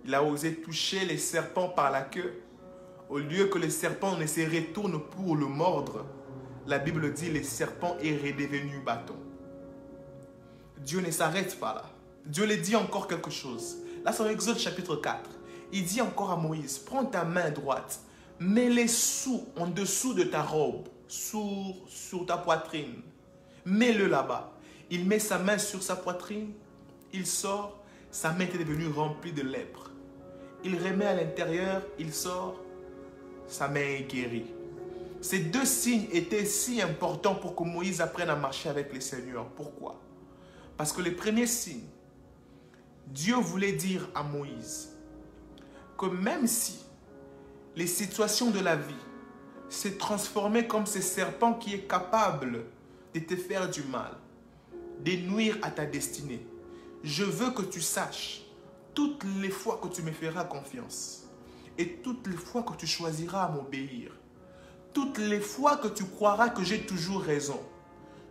Il a osé toucher les serpents par la queue. Au lieu que le serpent ne se retourne pour le mordre, la Bible dit les serpents est redevenu bâton. Dieu ne s'arrête pas là. Dieu lui dit encore quelque chose. Là, c'est en Exode chapitre 4. Il dit encore à Moïse, prends ta main droite, mets-les en dessous de ta robe, sur ta poitrine. Mets-le là-bas. Il met sa main sur sa poitrine, il sort, sa main était devenue remplie de lèpre. Il remet à l'intérieur, il sort, sa main est guérie. Ces deux signes étaient si importants pour que Moïse apprenne à marcher avec le Seigneur. Pourquoi? Parce que le premier signe, Dieu voulait dire à Moïse que même si les situations de la vie se transformaient comme ce serpent qui est capable de te faire du mal, de nuire à ta destinée, je veux que tu saches, toutes les fois que tu me feras confiance et toutes les fois que tu choisiras à m'obéir, toutes les fois que tu croiras que j'ai toujours raison,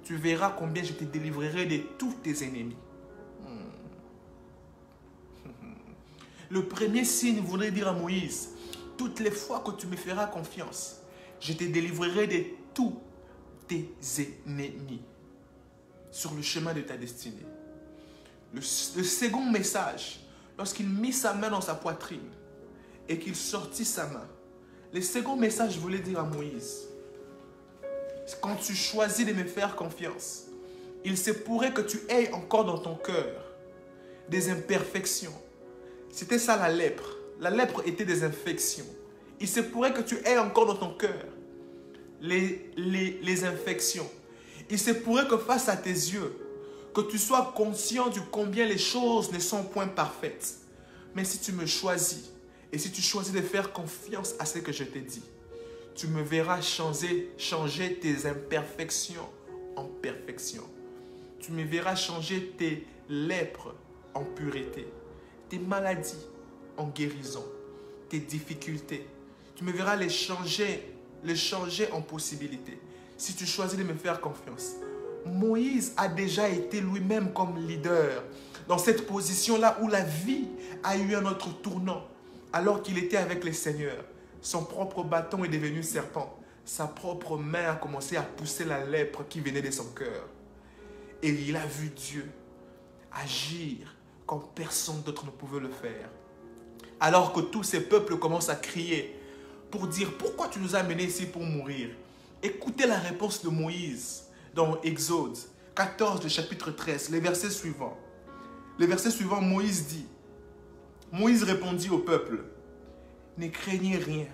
tu verras combien je te délivrerai de tous tes ennemis. Le premier signe voudrait dire à Moïse, toutes les fois que tu me feras confiance, je te délivrerai de tous tes ennemis sur le chemin de ta destinée. Le second message, lorsqu'il mit sa main dans sa poitrine et qu'il sortit sa main, le second message voulait dire à Moïse, quand tu choisis de me faire confiance, il se pourrait que tu aies encore dans ton cœur des imperfections. C'était ça la lèpre. La lèpre était des infections. Il se pourrait que tu aies encore dans ton cœur les infections. Il se pourrait que face à tes yeux, que tu sois conscient du combien les choses ne sont point parfaites. Mais si tu me choisis, et si tu choisis de faire confiance à ce que je te dis, tu me verras changer tes imperfections en perfection. Tu me verras changer tes lèpres en pureté, tes maladies en guérison, tes difficultés. Tu me verras les changer en possibilités. Si tu choisis de me faire confiance. Moïse a déjà été lui-même comme leader dans cette position-là où la vie a eu un autre tournant. Alors qu'il était avec le Seigneur, son propre bâton est devenu serpent. Sa propre main a commencé à pousser la lèpre qui venait de son cœur. Et il a vu Dieu agir comme personne d'autre ne pouvait le faire. Alors que tous ces peuples commencent à crier pour dire « Pourquoi tu nous as menés ici pour mourir ?» Écoutez la réponse de Moïse dans Exode 14, le chapitre 13, les versets suivants. Le verset suivant, Moïse dit, Moïse répondit au peuple, « Ne craignez rien,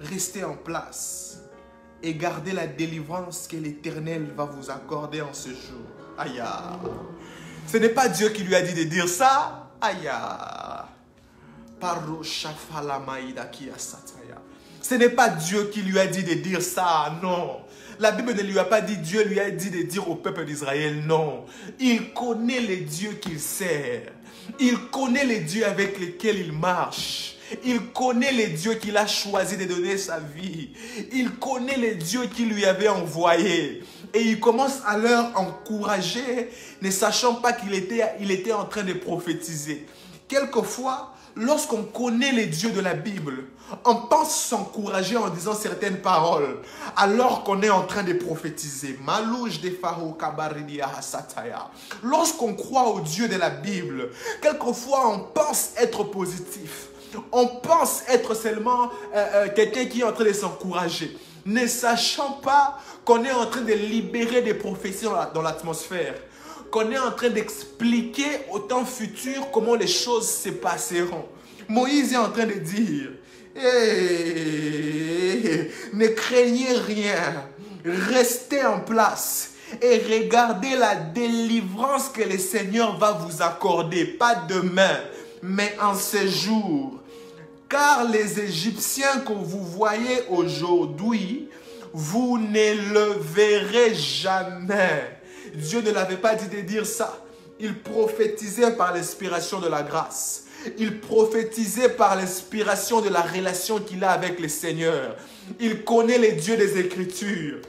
restez en place et gardez la délivrance que l'Éternel va vous accorder en ce jour. » Aïe! Ce n'est pas Dieu qui lui a dit de dire ça. Aïe! Ce n'est pas Dieu qui lui a dit de dire ça, non. La Bible ne lui a pas dit, Dieu lui a dit de dire au peuple d'Israël, non. Il connaît les dieux qu'il sert. Il connaît les dieux avec lesquels il marche. Il connaît les dieux qu'il a choisi de donner sa vie. Il connaît les dieux qu'il lui avait envoyés. Et il commence à leur encourager, ne sachant pas qu'il était en train de prophétiser. Quelquefois, lorsqu'on connaît les dieux de la Bible, on pense s'encourager en disant certaines paroles, alors qu'on est en train de prophétiser. Lorsqu'on croit au Dieu de la Bible, quelquefois on pense être positif. On pense être seulement quelqu'un qui est en train de s'encourager, ne sachant pas qu'on est en train de libérer des prophéties dans l'atmosphère, qu'on est en train d'expliquer au temps futur comment les choses se passeront. Moïse est en train de dire, ne craignez rien, restez en place et regardez la délivrance que le Seigneur va vous accorder, pas demain, mais en ce jour. Car les Égyptiens que vous voyez aujourd'hui, vous ne le verrez jamais. Dieu ne l'avait pas dit de dire ça. Il prophétisait par l'inspiration de la grâce. Il prophétisait par l'inspiration de la relation qu'il a avec le Seigneur. Il connaît les dieux des Écritures.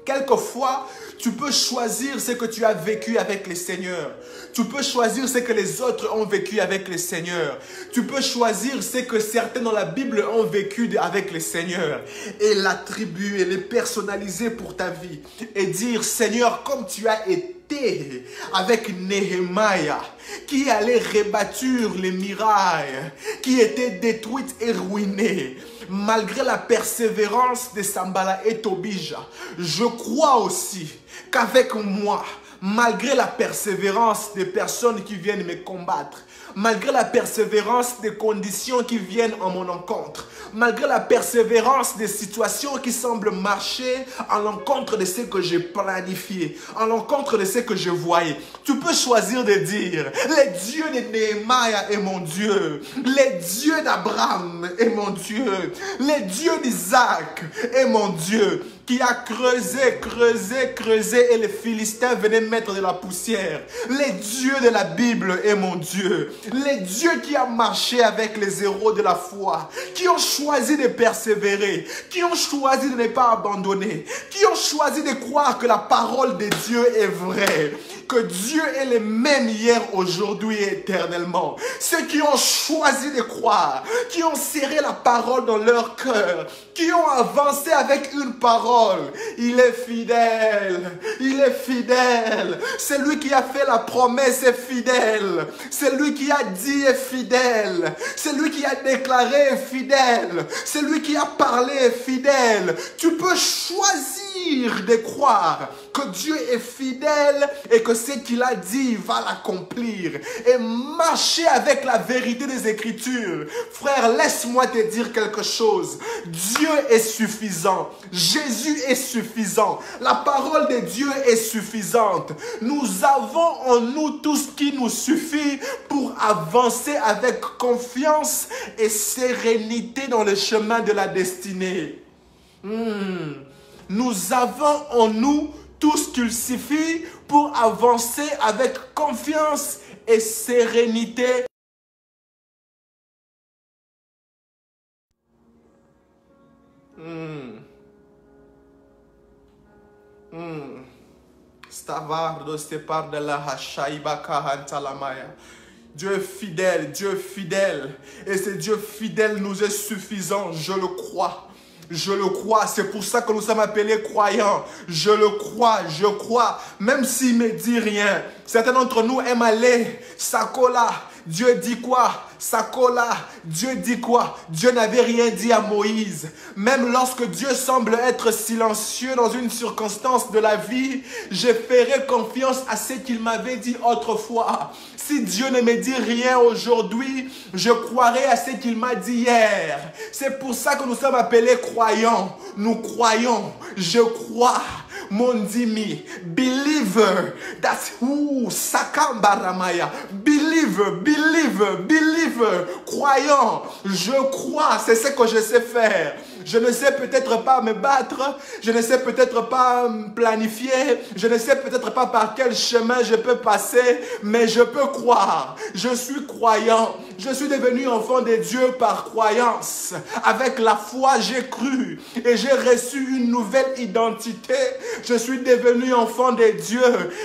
Quelquefois, tu peux choisir ce que tu as vécu avec le Seigneur. Tu peux choisir ce que les autres ont vécu avec le Seigneur. Tu peux choisir ce que certains dans la Bible ont vécu avec le Seigneur et l'attribuer, les personnaliser pour ta vie et dire, Seigneur, comme tu as été avec Néhémia, qui allait rebâtir les murailles, qui étaient détruites et ruinées, malgré la persévérance de Sambala et Tobija, je crois aussi qu'avec moi, malgré la persévérance des personnes qui viennent me combattre, malgré la persévérance des conditions qui viennent en mon encontre, malgré la persévérance des situations qui semblent marcher à l'encontre de ce que j'ai planifié, à l'encontre de ce que je voyais, tu peux choisir de dire, le Dieu de Néhémia est mon Dieu, le Dieu d'Abraham est mon Dieu, le Dieu d'Isaac est mon Dieu, qui a creusé et les Philistins venaient mettre de la poussière. Le Dieu de la Bible est mon Dieu. Le Dieu qui a marché avec les héros de la foi, qui ont choisi de persévérer, qui ont choisi de ne pas abandonner, qui ont choisi de croire que la parole de Dieu est vraie, que Dieu est le même hier, aujourd'hui et éternellement. Ceux qui ont choisi de croire, qui ont serré la parole dans leur cœur, qui ont avancé avec une parole. Il est fidèle, il est fidèle. C'est lui qui a fait la promesse est fidèle. C'est lui qui a dit est fidèle. C'est lui qui a déclaré est fidèle. C'est lui qui a parlé est fidèle. Tu peux choisir de croire que Dieu est fidèle et que ce qu'il a dit, il va l'accomplir. Et marcher avec la vérité des Écritures. Frère, laisse-moi te dire quelque chose. Dieu est suffisant. Jésus est suffisant. La parole de Dieu est suffisante. Nous avons en nous tout ce qui nous suffit pour avancer avec confiance et sérénité dans le chemin de la destinée. Nous avons en nous tout ce qu'il suffit pour avancer avec confiance et sérénité. Dieu est fidèle, Dieu est fidèle. Et ce Dieu fidèle nous est suffisant, je le crois. Je le crois, c'est pour ça que nous sommes appelés croyants. Je le crois, je crois. Même s'il ne me dit rien. Certains d'entre nous aiment aller, Sakola. Dieu dit quoi? Sakola, Dieu dit quoi? Dieu n'avait rien dit à Moïse. Même lorsque Dieu semble être silencieux dans une circonstance de la vie, je ferai confiance à ce qu'il m'avait dit autrefois. Si Dieu ne me dit rien aujourd'hui, je croirai à ce qu'il m'a dit hier. C'est pour ça que nous sommes appelés croyants. Nous croyons, je crois. Mondimi, believer, that's who Sakambaramaya, believer, croyant, je crois, c'est ce que je sais faire. Je ne sais peut-être pas me battre, je ne sais peut-être pas planifier, je ne sais peut-être pas par quel chemin je peux passer, mais je peux croire. Je suis croyant, je suis devenu enfant de Dieu par croyance. Avec la foi, j'ai cru et j'ai reçu une nouvelle identité. Je suis devenu enfant de Dieu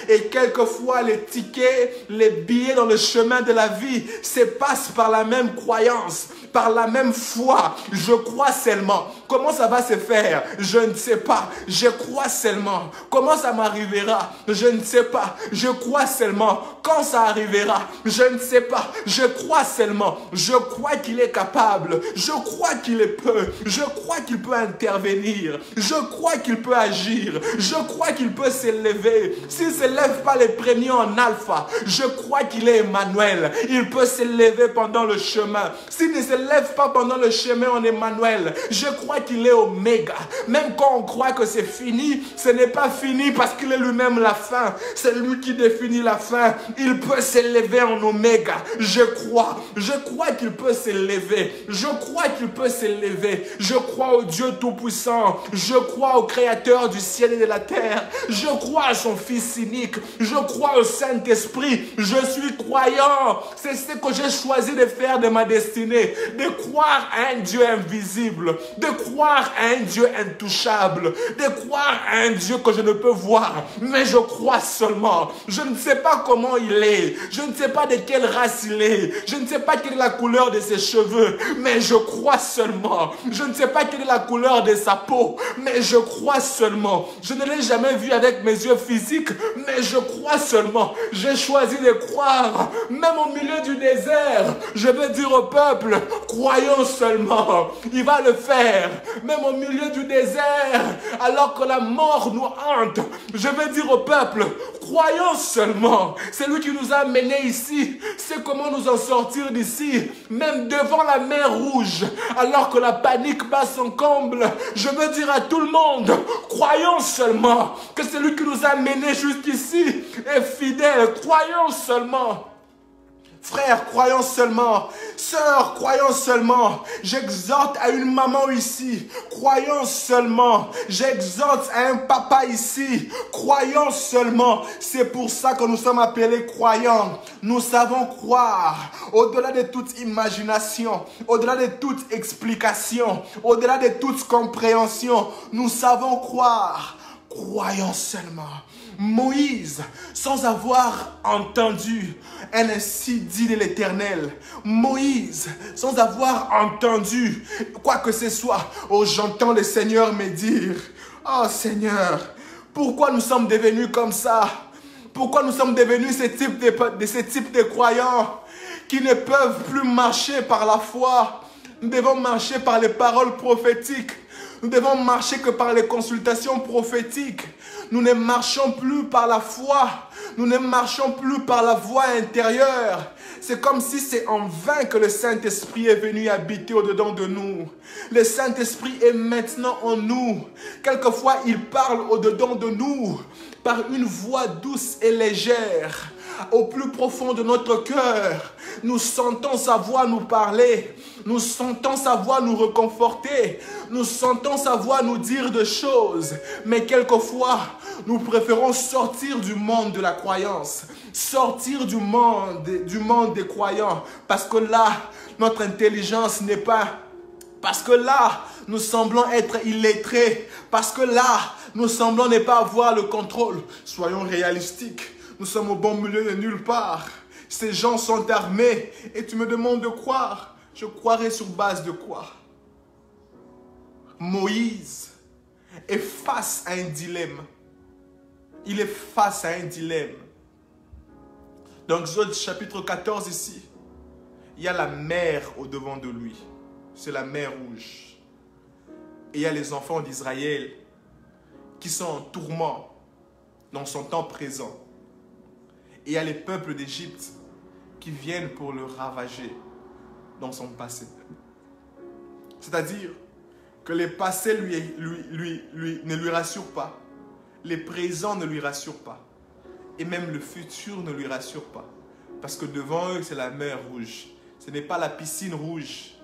et quelquefois les tickets, les billets dans le chemin de la vie se passent par la même croyance, par la même foi. Je crois seulement. Comment ça va se faire? Je ne sais pas. Je crois seulement. Comment ça m'arrivera? Je ne sais pas. Je crois seulement. Quand ça arrivera? Je ne sais pas. Je crois seulement. Je crois qu'il est capable. Je crois qu'il peut. Je crois qu'il peut intervenir. Je crois qu'il peut agir. Je crois qu'il peut s'élever. S'il ne s'élève pas les premiers en alpha, je crois qu'il est Emmanuel. Il peut s'élever pendant le chemin. S'il ne s'élève pas pendant le chemin en Emmanuel, je crois qu'il est Oméga. Même quand on croit que c'est fini, ce n'est pas fini parce qu'il est lui-même la fin. C'est lui qui définit la fin. Il peut s'élever en Oméga. Je crois. Je crois qu'il peut s'élever. Je crois qu'il peut s'élever. Je crois au Dieu Tout-Puissant. Je crois au Créateur du ciel et de la terre. Je crois à son Fils unique. Je crois au Saint-Esprit. Je suis croyant. C'est ce que j'ai choisi de faire de ma destinée. De croire à un Dieu invisible. De croire à un Dieu intouchable. De croire à un Dieu que je ne peux voir. Mais je crois seulement. Je ne sais pas comment il est. Je ne sais pas de quelle race il est. Je ne sais pas quelle est la couleur de ses cheveux. Mais je crois seulement. Je ne sais pas quelle est la couleur de sa peau. Mais je crois seulement. Je ne l'ai jamais vu avec mes yeux physiques. Mais je crois seulement. J'ai choisi de croire. Même au milieu du désert. Je veux dire au peuple, croyons seulement. Il va le faire. Même au milieu du désert. Alors que la mort nous hante. Je veux dire au peuple, croyons seulement. C'est lui qui nous a menés ici. C'est comment nous en sortir d'ici. Même devant la mer Rouge. Alors que la panique bat son comble. Je veux dire à tout le monde, croyons seulement que c'est lui qui nous a menés jusqu'ici est fidèle. Croyons seulement. Frère, croyons seulement. Sœur, croyons seulement. J'exhorte à une maman ici. Croyons seulement. J'exhorte à un papa ici. Croyons seulement. C'est pour ça que nous sommes appelés croyants. Nous savons croire. Au-delà de toute imagination. Au-delà de toute explication. Au-delà de toute compréhension. Nous savons croire. Croyons seulement. Moïse, sans avoir entendu un ainsi dit de l'Éternel. Moïse, sans avoir entendu quoi que ce soit. Oh, j'entends le Seigneur me dire, oh Seigneur, pourquoi nous sommes devenus comme ça? Pourquoi nous sommes devenus ce type de croyants qui ne peuvent plus marcher par la foi? Nous devons marcher par les paroles prophétiques. Nous devons marcher que par les consultations prophétiques. Nous ne marchons plus par la foi. Nous ne marchons plus par la voie intérieure. C'est comme si c'est en vain que le Saint-Esprit est venu habiter au-dedans de nous. Le Saint-Esprit est maintenant en nous. Quelquefois, il parle au-dedans de nous par une voix douce et légère. Au plus profond de notre cœur, nous sentons sa voix nous parler. Nous sentons sa voix nous réconforter. Nous sentons sa voix nous dire des choses. Mais quelquefois, nous préférons sortir du monde de la croyance. Sortir du monde des croyants. Parce que là, notre intelligence n'est pas... Parce que là, nous semblons être illettrés. Parce que là, nous semblons ne pas avoir le contrôle. Soyons réalistiques. Nous sommes au bon milieu de nulle part. Ces gens sont armés et tu me demandes de croire. Je croirai sur base de quoi? Moïse est face à un dilemme. Il est face à un dilemme. Dans Exode chapitre 14 ici, il y a la mer au-devant de lui. C'est la mer Rouge. Et il y a les enfants d'Israël qui sont en tourment dans son temps présent. Et il y a les peuples d'Égypte qui viennent pour le ravager dans son passé. C'est-à-dire que les passés ne lui rassurent pas. Les présents ne lui rassurent pas. Et même le futur ne lui rassure pas. Parce que devant eux, c'est la mer Rouge. Ce n'est pas la piscine rouge.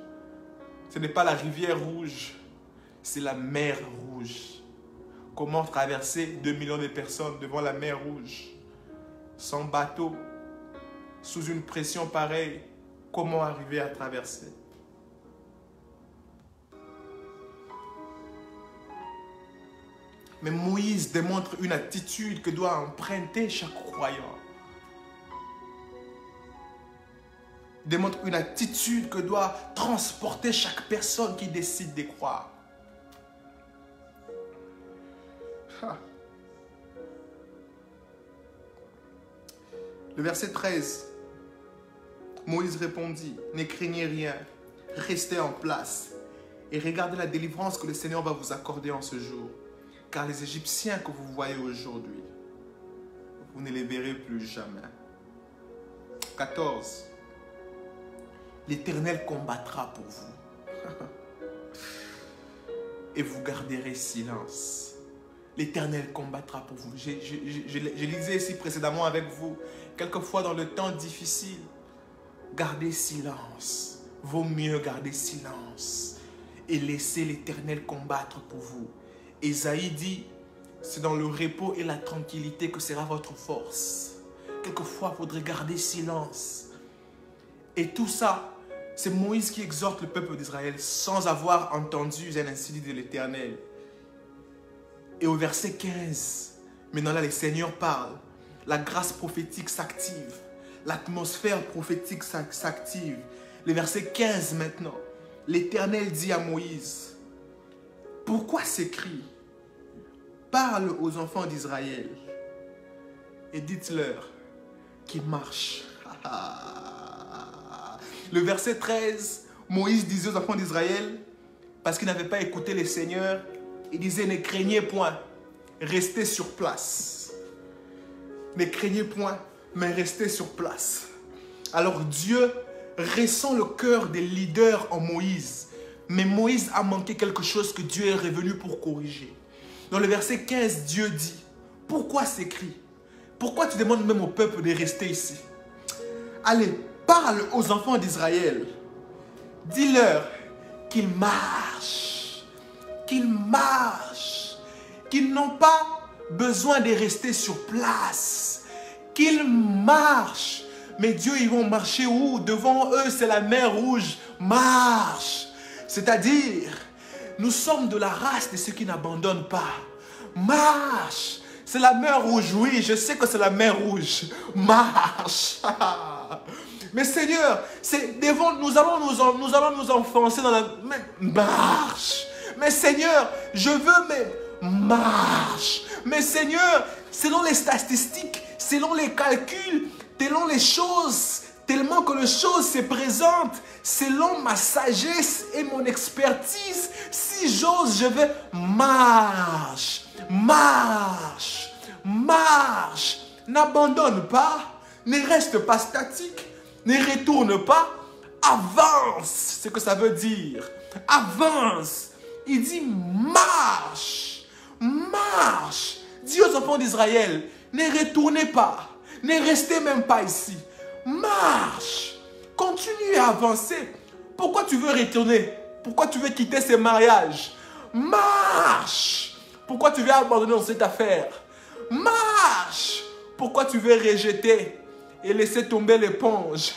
Ce n'est pas la rivière rouge. C'est la mer Rouge. Comment traverser 2 millions de personnes devant la mer Rouge? Sans bateau, sous une pression pareille, comment arriver à traverser? Mais Moïse démontre une attitude que doit emprunter chaque croyant. Démontre une attitude que doit transporter chaque personne qui décide de croire. Le verset 13, Moïse répondit, « Ne craignez rien, restez en place et regardez la délivrance que le Seigneur va vous accorder en ce jour. Car les Égyptiens que vous voyez aujourd'hui, vous ne les verrez plus jamais. » 14, « L'Éternel combattra pour vous et vous garderez silence. » L'Éternel combattra pour vous. Je lisais ici précédemment avec vous. Quelquefois dans le temps difficile, gardez silence. Vaut mieux garder silence et laisser l'Éternel combattre pour vous. Ésaïe dit, c'est dans le repos et la tranquillité que sera votre force. Quelquefois, il faudrait garder silence. Et tout ça, c'est Moïse qui exhorte le peuple d'Israël sans avoir entendu un ainsi de l'Éternel. Et au verset 15, maintenant là, les seigneurs parlent. La grâce prophétique s'active. L'atmosphère prophétique s'active. Le verset 15 maintenant, l'Éternel dit à Moïse, pourquoi ces cris? Parle aux enfants d'Israël et dites-leur qu'ils marchent. Le verset 13, Moïse disait aux enfants d'Israël, parce qu'ils n'avaient pas écouté les seigneurs, il disait, ne craignez point, restez sur place. Ne craignez point, mais restez sur place. Alors Dieu ressent le cœur des leaders en Moïse. Mais Moïse a manqué quelque chose que Dieu est revenu pour corriger. Dans le verset 15, Dieu dit, pourquoi ces cris? Pourquoi tu demandes même au peuple de rester ici? Allez, parle aux enfants d'Israël. Dis-leur qu'ils marchent. Qu'ils marchent. Qu'ils n'ont pas besoin de rester sur place. Qu'ils marchent. Mais Dieu, ils vont marcher où? Devant eux, c'est la mer Rouge. Marche. C'est-à-dire, nous sommes de la race de ceux qui n'abandonnent pas. Marche. C'est la mer Rouge, oui, je sais que c'est la mer Rouge. Marche. Mais Seigneur, nous allons nous enfoncer dans la... Marche. Mais Seigneur, je veux, mais marche. Mais Seigneur, selon les statistiques, selon les calculs, selon les choses, tellement que les choses se présentent, selon ma sagesse et mon expertise, si j'ose, je vais marche, marche, marche. N'abandonne pas, ne reste pas statique, ne retourne pas, avance. C'est ce que ça veut dire. Avance. Il dit marche, marche. Dis aux enfants d'Israël, ne retournez pas, ne restez même pas ici. Marche. Continue à avancer. Pourquoi tu veux retourner? Pourquoi tu veux quitter ce mariage? Marche. Pourquoi tu veux abandonner dans cette affaire? Marche. Pourquoi tu veux rejeter et laisser tomber l'éponge?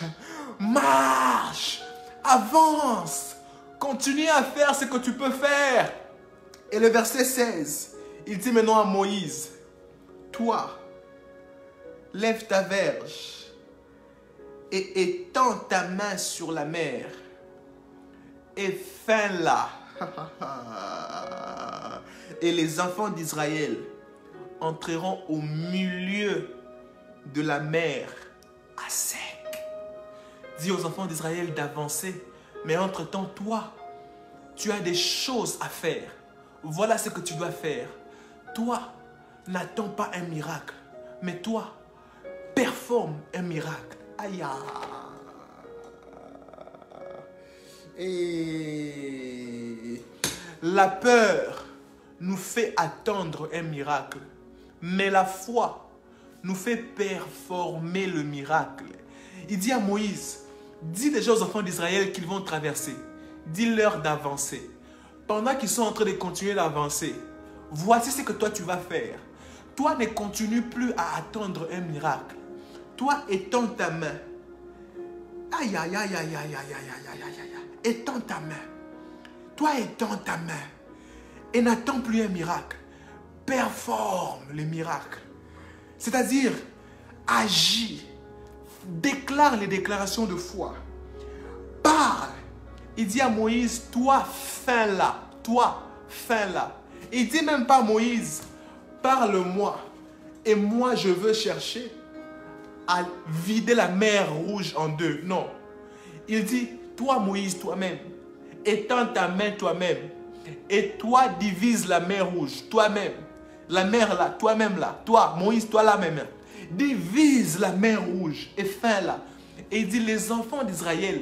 Marche. Avance. Continue à faire ce que tu peux faire. Et le verset 16, il dit maintenant à Moïse, toi, lève ta verge et étends ta main sur la mer et fends-la. Et les enfants d'Israël entreront au milieu de la mer à sec. Dis aux enfants d'Israël d'avancer, mais entre-temps, toi, tu as des choses à faire. Voilà ce que tu dois faire. Toi, n'attends pas un miracle, mais toi, performe un miracle. Aïe. Et la peur nous fait attendre un miracle, mais la foi nous fait performer le miracle. Il dit à Moïse, dis déjà aux enfants d'Israël qu'ils vont traverser. Dis-leur d'avancer. Pendant qu'ils sont en train de continuer d'avancer, voici ce que toi tu vas faire. Toi ne continue plus à attendre un miracle. Toi étends ta main. Aïe, aïe, aïe, aïe, aïe, aïe, aïe, aïe, aïe, aïe. Étends ta main. Toi étends ta main. Et n'attends plus un miracle. Performe le miracle. C'est-à-dire, agis. Déclare les déclarations de foi. Parle. Il dit à Moïse, toi, fais-la. Toi, fais-la. Il dit même pas à Moïse, parle-moi. Et moi, je veux chercher à vider la mer Rouge en deux. Non. Il dit, toi, Moïse, toi-même, étends ta main toi-même. Et toi, divise la mer Rouge, toi-même. La mer là, toi-même là. Toi, Moïse, toi là-même. Divise la mer Rouge et fais-la. Et il dit, les enfants d'Israël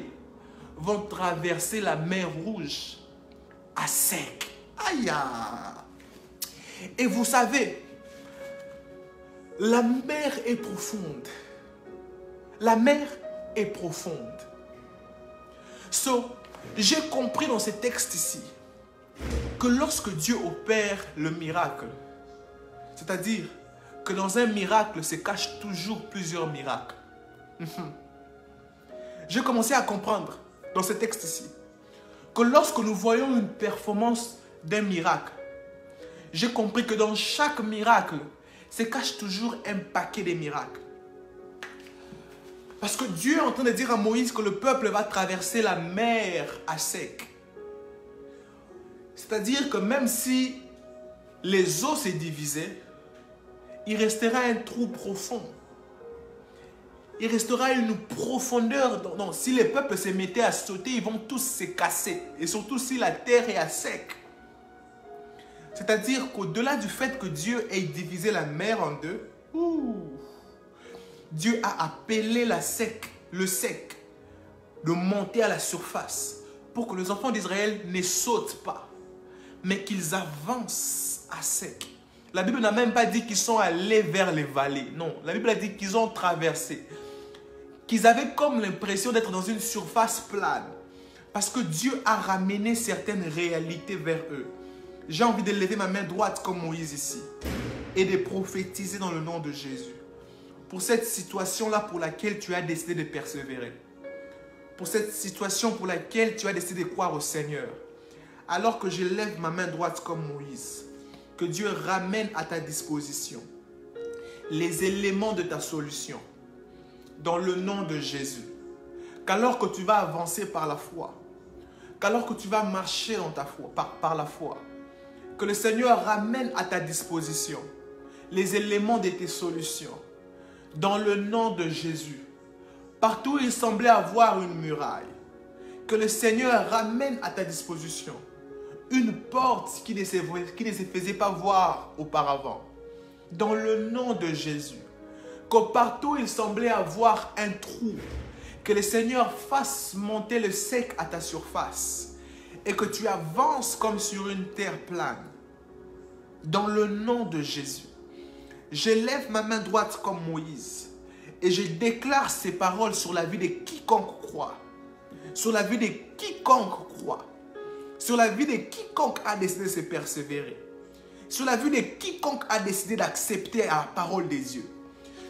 vont traverser la mer Rouge à sec. Aïe! Et vous savez, la mer est profonde. La mer et profonde. J'ai compris dans ces textes ici que lorsque Dieu opère le miracle, c'est-à-dire que dans un miracle se cachent toujours plusieurs miracles. J'ai commencé à comprendre dans ce texte ici que lorsque nous voyons une performance d'un miracle, j'ai compris que dans chaque miracle se cache toujours un paquet de miracles. Parce que Dieu est en train de dire à Moïse que le peuple va traverser la mer à sec. C'est-à-dire que même si les eaux se divisaient, il restera un trou profond. Il restera une profondeur. Non, si les peuples se mettaient à sauter, ils vont tous se casser. Et surtout si la terre est à sec. C'est-à-dire qu'au-delà du fait que Dieu ait divisé la mer en deux, Dieu a appelé le sec de monter à la surface pour que les enfants d'Israël ne sautent pas, mais qu'ils avancent à sec. La Bible n'a même pas dit qu'ils sont allés vers les vallées. Non, la Bible a dit qu'ils ont traversé. Qu'ils avaient comme l'impression d'être dans une surface plane. Parce que Dieu a ramené certaines réalités vers eux. J'ai envie de lever ma main droite comme Moïse ici et de prophétiser dans le nom de Jésus. Pour cette situation-là pour laquelle tu as décidé de persévérer. Pour cette situation pour laquelle tu as décidé de croire au Seigneur. Alors que je lève ma main droite comme Moïse, que Dieu ramène à ta disposition les éléments de ta solution dans le nom de Jésus. Qu'alors que tu vas avancer par la foi, qu'alors que tu vas marcher dans ta foi, par la foi, que le Seigneur ramène à ta disposition les éléments de tes solutions dans le nom de Jésus. Partout où il semblait avoir une muraille, que le Seigneur ramène à ta disposition une porte qui ne se faisait pas voir auparavant. Dans le nom de Jésus. Que partout où il semblait avoir un trou, que le Seigneur fasse monter le sec à ta surface et que tu avances comme sur une terre plane. Dans le nom de Jésus. Je lève ma main droite comme Moïse et je déclare ces paroles sur la vie de quiconque croit. Sur la vie de quiconque croit. Sur la vie de quiconque a décidé de se persévérer. Sur la vie de quiconque a décidé d'accepter la parole des dieux.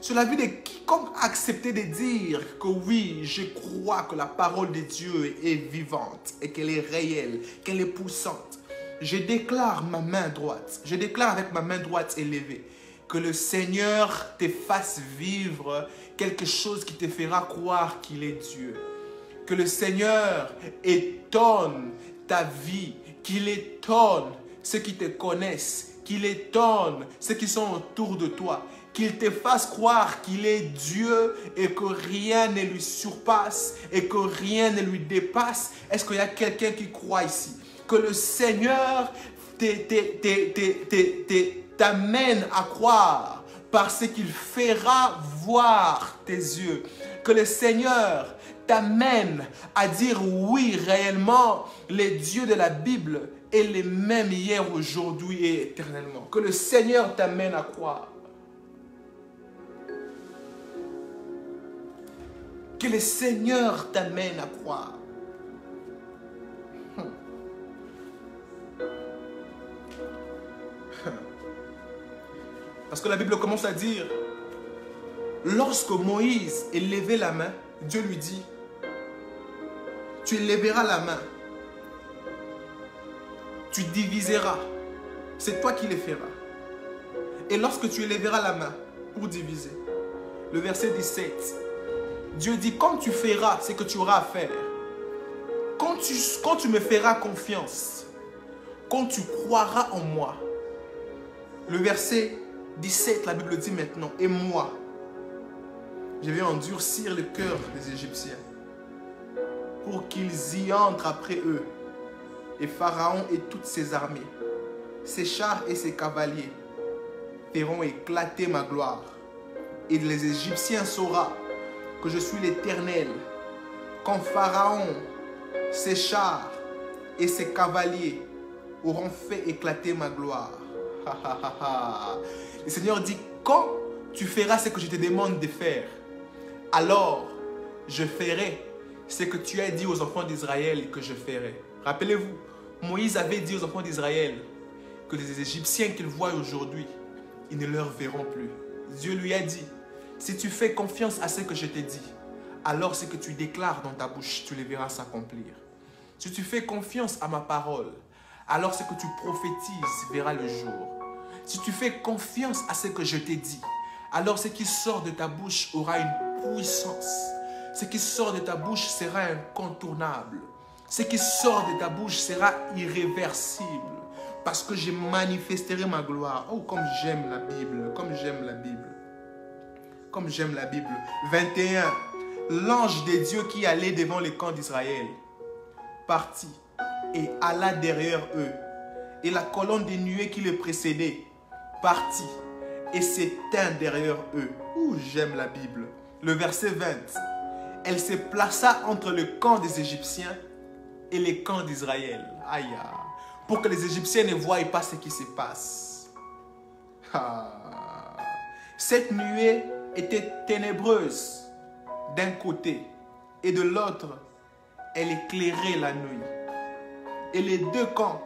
Sur la vie de quiconque a accepté de dire que oui, je crois que la parole de Dieu est vivante et qu'elle est réelle, qu'elle est poussante. Je déclare ma main droite, je déclare avec ma main droite élevée que le Seigneur te fasse vivre quelque chose qui te fera croire qu'il est Dieu. Que le Seigneur étonne ta vie, qu'il étonne ceux qui te connaissent, qu'il étonne ceux qui sont autour de toi, qu'il te fasse croire qu'il est Dieu et que rien ne lui surpasse et que rien ne lui dépasse. Est-ce qu'il y a quelqu'un qui croit ici? Que le Seigneur t'amène à croire parce qu'il fera voir tes yeux. Que le Seigneur t'amène à dire oui, réellement, le Dieu de la Bible est le même hier, aujourd'hui et éternellement. Que le Seigneur t'amène à croire. Que le Seigneur t'amène à croire. Parce que la Bible commence à dire, lorsque Moïse élevait la main, Dieu lui dit, tu élèveras la main, tu diviseras, c'est toi qui le feras. Et lorsque tu élèveras la main pour diviser, le verset 17, Dieu dit, quand tu feras ce que tu auras à faire, quand tu me feras confiance, quand tu croiras en moi, le verset 17, la Bible dit maintenant, et moi, je vais endurcir le cœur des Égyptiens pour qu'ils y entrent après eux. Et Pharaon et toutes ses armées, ses chars et ses cavaliers feront éclater ma gloire. Et les Égyptiens sauront que je suis l'Éternel. Quand Pharaon, ses chars et ses cavaliers auront fait éclater ma gloire. Le Seigneur dit, quand tu feras ce que je te demande de faire, alors je ferai ce que tu as dit aux enfants d'Israël que je ferai. Rappelez-vous, Moïse avait dit aux enfants d'Israël que les Égyptiens qu'ils voient aujourd'hui, ils ne leur verront plus. Dieu lui a dit, si tu fais confiance à ce que je t'ai dit, alors ce que tu déclares dans ta bouche, tu les verras s'accomplir. Si tu fais confiance à ma parole, alors ce que tu prophétises verra le jour. Si tu fais confiance à ce que je t'ai dit, alors ce qui sort de ta bouche aura une puissance. Ce qui sort de ta bouche sera incontournable. Ce qui sort de ta bouche sera irréversible. Parce que je manifesterai ma gloire. Oh, comme j'aime la Bible, comme j'aime la Bible. Comme j'aime la Bible. 21. L'ange de Dieu qui allait devant les camps d'Israël partit et alla derrière eux. Et la colonne de nuée qui les précédait partit et s'éteint derrière eux. Ouh, j'aime la Bible. Le verset 20. Elle se plaça entre le camp des Égyptiens et les camps d'Israël. Aïe, pour que les Égyptiens ne voient pas ce qui se passe. Cette nuée était ténébreuse d'un côté et de l'autre, elle éclairait la nuit. Et les deux camps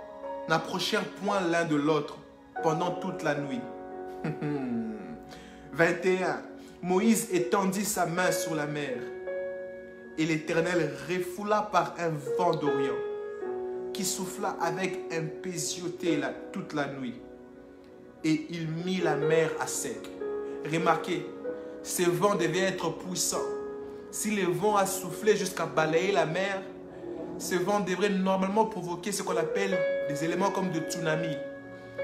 n'approchèrent point l'un de l'autre pendant toute la nuit. 21. Moïse étendit sa main sur la mer et l'Éternel refoula par un vent d'Orient qui souffla avec impétuosité toute la nuit. Et il mit la mer à sec. Remarquez, ce vent devait être puissant. Si le vent a soufflé jusqu'à balayer la mer, ce vent devrait normalement provoquer ce qu'on appelle des éléments comme de tsunami.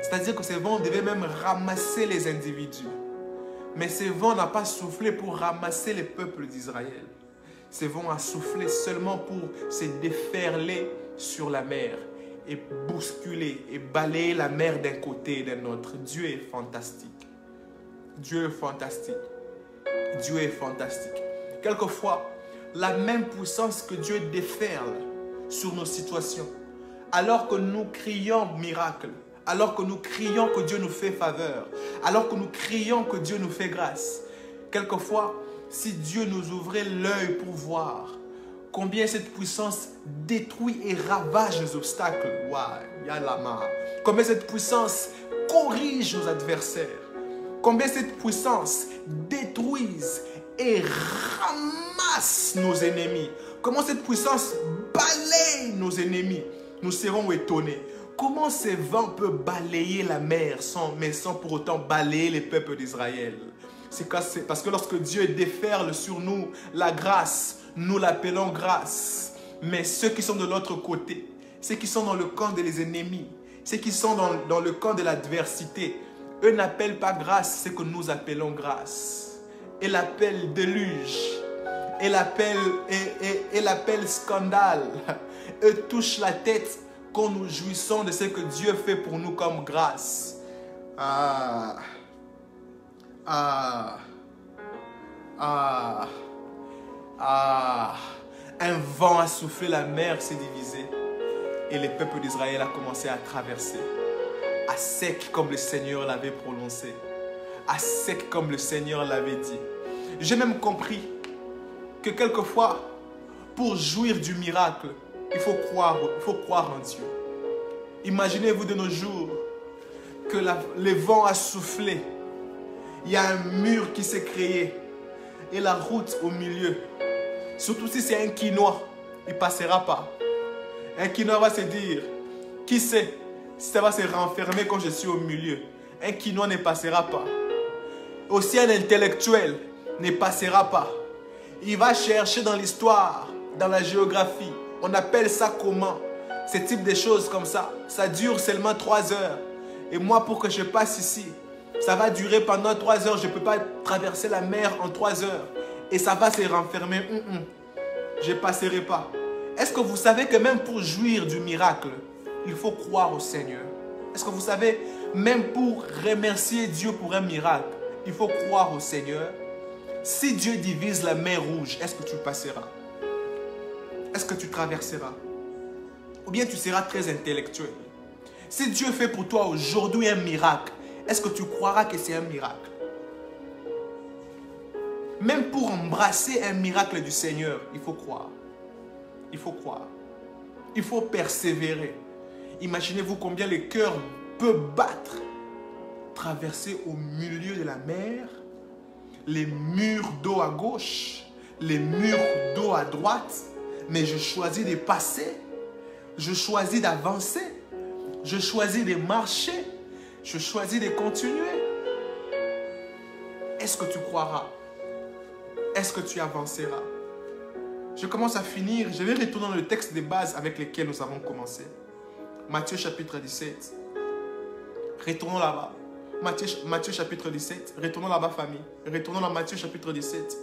C'est-à-dire que ce vent devait même ramasser les individus. Mais ce vent n'a pas soufflé pour ramasser le peuple d'Israël. Ce vent a soufflé seulement pour se déferler sur la mer et bousculer et balayer la mer d'un côté et d'un autre. Dieu est fantastique. Dieu est fantastique. Dieu est fantastique. Quelquefois, la même puissance que Dieu déferle sur nos situations, alors que nous crions miracle, alors que nous crions que Dieu nous fait faveur, alors que nous crions que Dieu nous fait grâce. Quelquefois, si Dieu nous ouvrait l'œil pour voir combien cette puissance détruit et ravage les obstacles, combien cette puissance corrige nos adversaires, combien cette puissance détruise et ramasse nos ennemis, comment cette puissance balaye nos ennemis, nous serons étonnés. Comment ce vent peut balayer la mer mais sans pour autant balayer les peuples d'Israël? C'est parce que lorsque Dieu déferle sur nous la grâce, nous l'appelons grâce. Mais ceux qui sont de l'autre côté, ceux qui sont dans le camp des ennemis, ceux qui sont dans le camp de l'adversité, eux n'appellent pas grâce ce que nous appelons grâce. Ils l'appellent déluge. Ils l'appellent scandale. Eux touchent la tête quand nous jouissons de ce que Dieu fait pour nous comme grâce. Un vent a soufflé, la mer s'est divisée et le peuple d'Israël a commencé à traverser à sec comme le Seigneur l'avait prononcé, à sec comme le Seigneur l'avait dit. J'ai même compris que quelquefois, pour jouir du miracle, il faut croire en Dieu. Imaginez-vous de nos jours que le vent a soufflé, il y a un mur qui s'est créé et la route au milieu. Surtout si c'est un quinoa, il ne passera pas. Un quinoa va se dire, qui sait si ça va se renfermer quand je suis au milieu. Un quinoa ne passera pas. Aussi un intellectuel ne passera pas. Il va chercher dans l'histoire, dans la géographie. On appelle ça comment? Ce type de choses comme ça. Ça dure seulement 3 heures. Et moi, pour que je passe ici, ça va durer pendant 3 heures. Je ne peux pas traverser la mer en 3 heures. Et ça va se renfermer. Je ne passerai pas. Est-ce que vous savez que même pour jouir du miracle, il faut croire au Seigneur? Est-ce que vous savez, même pour remercier Dieu pour un miracle, il faut croire au Seigneur? Si Dieu divise la mer Rouge, est-ce que tu passeras? Est-ce que tu traverseras? Ou bien tu seras très intellectuel? Si Dieu fait pour toi aujourd'hui un miracle, est-ce que tu croiras que c'est un miracle? Même pour embrasser un miracle du Seigneur, il faut croire. Il faut croire. Il faut persévérer. Imaginez-vous combien le cœur peut battre. Traverser au milieu de la mer, les murs d'eau à gauche, les murs d'eau à droite, mais je choisis de passer. Je choisis d'avancer. Je choisis de marcher. Je choisis de continuer. Est-ce que tu croiras? Est-ce que tu avanceras? Je commence à finir. Je vais retourner dans le texte de base avec lequel nous avons commencé. Matthieu chapitre 17. Retournons là-bas. Matthieu chapitre 17. Retournons là-bas, famille. Retournons dans Matthieu chapitre 17.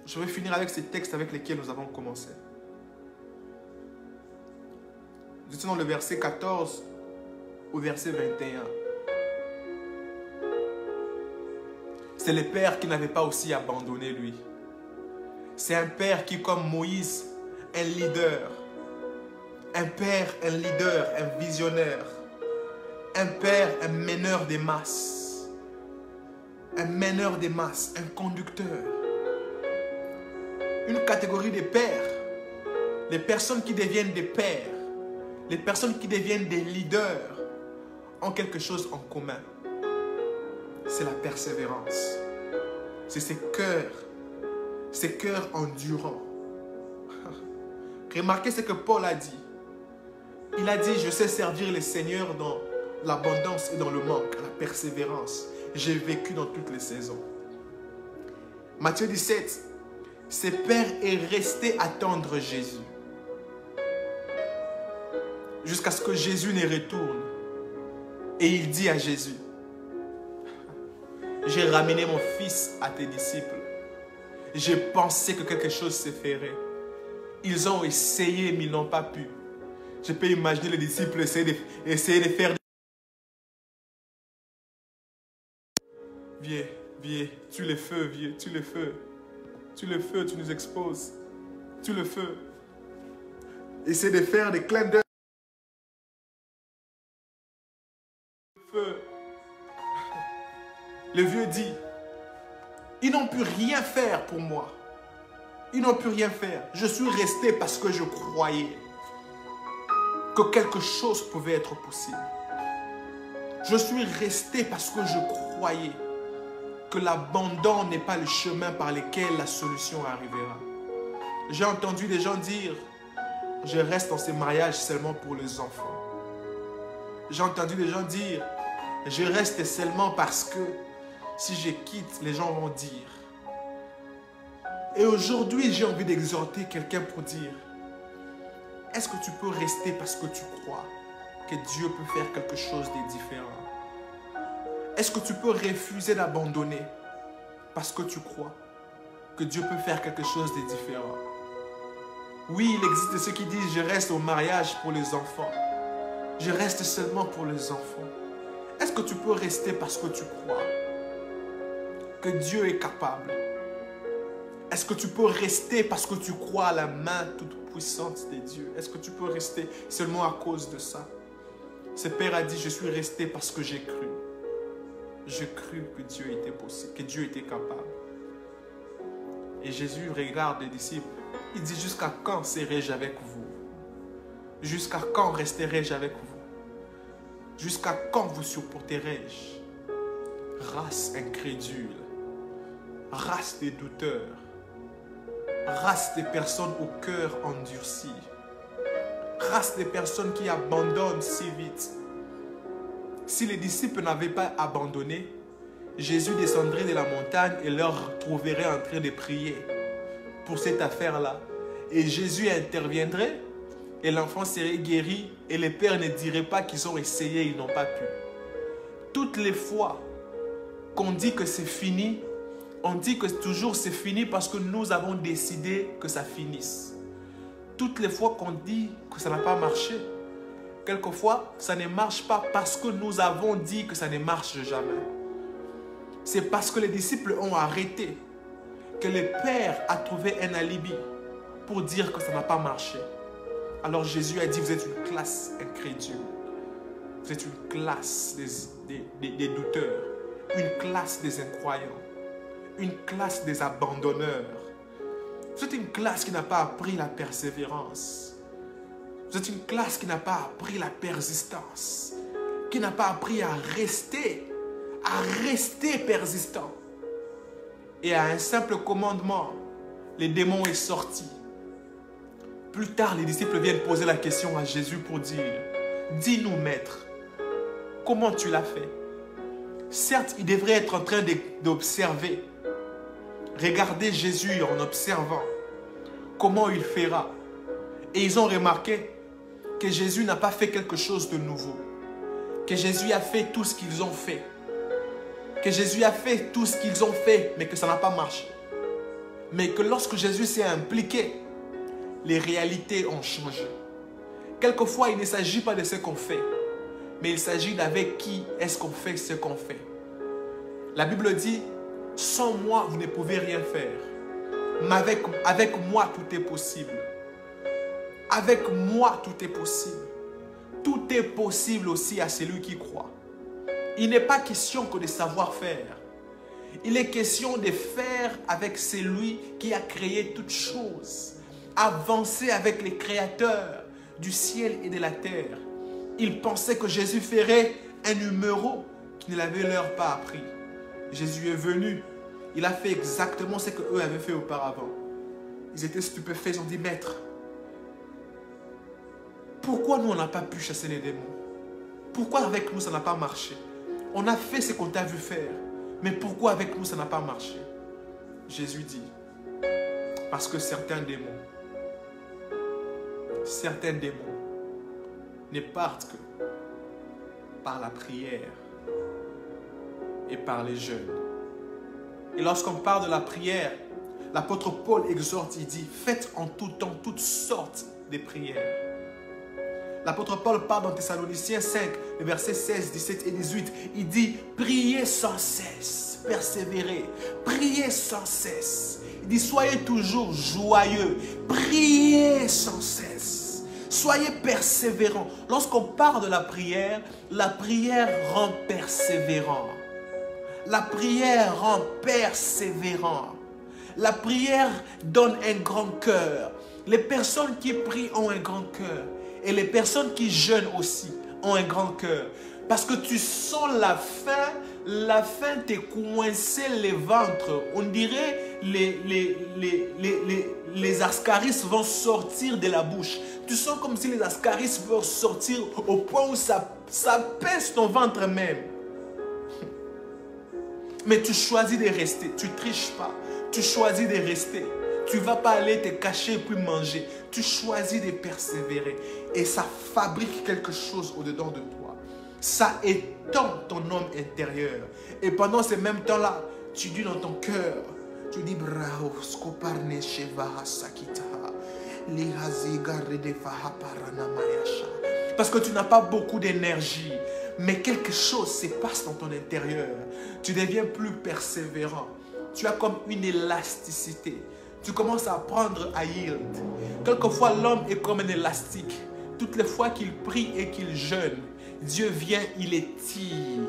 Je vais finir avec ces textes avec lesquels nous avons commencé. Nous étions dans le verset 14 au verset 21. C'est le Père qui n'avait pas aussi abandonné lui. C'est un Père qui, comme Moïse, un leader. Un Père, un leader, un visionnaire. Un Père, un meneur des masses. Un meneur des masses, un conducteur. Une catégorie de pères. Les personnes qui deviennent des pères. Les personnes qui deviennent des leaders ont quelque chose en commun. C'est la persévérance. C'est ces cœurs endurants. Remarquez ce que Paul a dit. Il a dit, je sais servir le Seigneur dans l'abondance et dans le manque, la persévérance. J'ai vécu dans toutes les saisons. Matthieu 17, ce père est resté attendre Jésus. Jusqu'à ce que Jésus ne retourne. Et il dit à Jésus, j'ai ramené mon fils à tes disciples. J'ai pensé que quelque chose se ferait. Ils ont essayé, mais ils n'ont pas pu. Je peux imaginer les disciples essayer de faire. Viens, viens, tue le feu, viens, tue le feu. Tue le feu, tu nous exposes. Tue le feu. Essaie de faire des clins d'œil. Feu. Le vieux dit, ils n'ont pu rien faire pour moi. Ils n'ont pu rien faire. Je suis resté parce que je croyais que quelque chose pouvait être possible. Je suis resté parce que je croyais que l'abandon n'est pas le chemin par lequel la solution arrivera. J'ai entendu des gens dire, je reste dans ces mariages seulement pour les enfants. J'ai entendu des gens dire, je reste seulement parce que si je quitte, les gens vont dire. Et aujourd'hui, j'ai envie d'exhorter quelqu'un pour dire, est-ce que tu peux rester parce que tu crois que Dieu peut faire quelque chose de différent? Est-ce que tu peux refuser d'abandonner parce que tu crois que Dieu peut faire quelque chose de différent? Oui, il existe ceux qui disent, je reste au mariage pour les enfants. Je reste seulement pour les enfants. Est-ce que tu peux rester parce que tu crois que Dieu est capable? Est-ce que tu peux rester parce que tu crois à la main toute puissante de Dieu? Est-ce que tu peux rester seulement à cause de ça? Ce Père a dit, je suis resté parce que j'ai cru. J'ai cru que Dieu était possible, que Dieu était capable. Et Jésus regarde les disciples. Il dit, jusqu'à quand serai-je avec vous? Jusqu'à quand resterai-je avec vous? Jusqu'à quand vous supporterai-je? Race incrédule, race des douteurs, race des personnes au cœur endurci, race des personnes qui abandonnent si vite. Si les disciples n'avaient pas abandonné, Jésus descendrait de la montagne et leur trouverait en train de prier pour cette affaire-là. Et Jésus interviendrait et l'enfant serait guéri et les pères ne diraient pas qu'ils ont essayé, ils n'ont pas pu. Toutes les fois qu'on dit que c'est fini, on dit que toujours c'est fini parce que nous avons décidé que ça finisse. Toutes les fois qu'on dit que ça n'a pas marché, quelquefois ça ne marche pas parce que nous avons dit que ça ne marche jamais. C'est parce que les disciples ont arrêté que le Père a trouvé un alibi pour dire que ça n'a pas marché. Alors Jésus a dit, vous êtes une classe incrédule. Vous êtes une classe des douteurs. Une classe des incroyants. une classe des abandonneurs. Vous êtes une classe qui n'a pas appris la persévérance. Vous êtes une classe qui n'a pas appris la persistance. Qui n'a pas appris à rester persistant. Et à un simple commandement, les démons est sorti. Plus tard, les disciples viennent poser la question à Jésus pour dire, dis-nous, maître, comment tu l'as fait? Certes, il devrait être en train d'observer. Regardez Jésus en observant comment il fera. Et ils ont remarqué que Jésus n'a pas fait quelque chose de nouveau. Que Jésus a fait tout ce qu'ils ont fait. Que Jésus a fait tout ce qu'ils ont fait, mais que ça n'a pas marché. Mais que lorsque Jésus s'est impliqué, les réalités ont changé. Quelquefois, il ne s'agit pas de ce qu'on fait, mais il s'agit d'avec qui est-ce qu'on fait ce qu'on fait. La Bible dit, sans moi, vous ne pouvez rien faire. Mais avec moi, tout est possible. Avec moi, tout est possible. Tout est possible aussi à celui qui croit. Il n'est pas question que de savoir faire. Il est question de faire avec celui qui a créé toutes choses. Avancer avec les créateurs du ciel et de la terre. Ils pensaient que Jésus ferait un numéro qui ne l'avait leur pas appris. Jésus est venu. Il a fait exactement ce qu'eux avaient fait auparavant. Ils étaient stupéfaits. Ils ont dit, maître, pourquoi nous on n'a pas pu chasser les démons? Pourquoi avec nous ça n'a pas marché? On a fait ce qu'on t'a vu faire. Mais pourquoi avec nous ça n'a pas marché? Jésus dit, parce que certains démons ne partent que par la prière et par les jeûnes. Et lorsqu'on parle de la prière, l'apôtre Paul exhorte, il dit, faites en tout temps toutes sortes de prières. L'apôtre Paul parle dans Thessaloniciens 5, les versets 16, 17 et 18. Il dit, priez sans cesse, persévérez, priez sans cesse. Il dit, soyez toujours joyeux, priez sans cesse, soyez persévérants. Lorsqu'on parle de la prière rend persévérant. La prière rend persévérant. La prière donne un grand cœur. Les personnes qui prient ont un grand cœur. Et les personnes qui jeûnent aussi ont un grand cœur. Parce que tu sens la faim t'est coincé les ventres. On dirait les ascaris vont sortir de la bouche. Tu sens comme si les ascaris vont sortir au point où ça pèse ton ventre même. Mais tu choisis de rester. Tu ne triches pas. Tu choisis de rester. Tu ne vas pas aller te cacher puis manger. Tu choisis de persévérer. Et ça fabrique quelque chose au-dedans de toi. Ça étend ton homme intérieur. Et pendant ces mêmes temps-là, tu dis dans ton cœur, tu dis bravo, skoparne sheva sakita. Parce que tu n'as pas beaucoup d'énergie. Mais quelque chose se passe dans ton intérieur. Tu deviens plus persévérant. Tu as comme une élasticité. Tu commences à apprendre à yield. Quelquefois, l'homme est comme un élastique. Toutes les fois qu'il prie et qu'il jeûne, Dieu vient, il étire.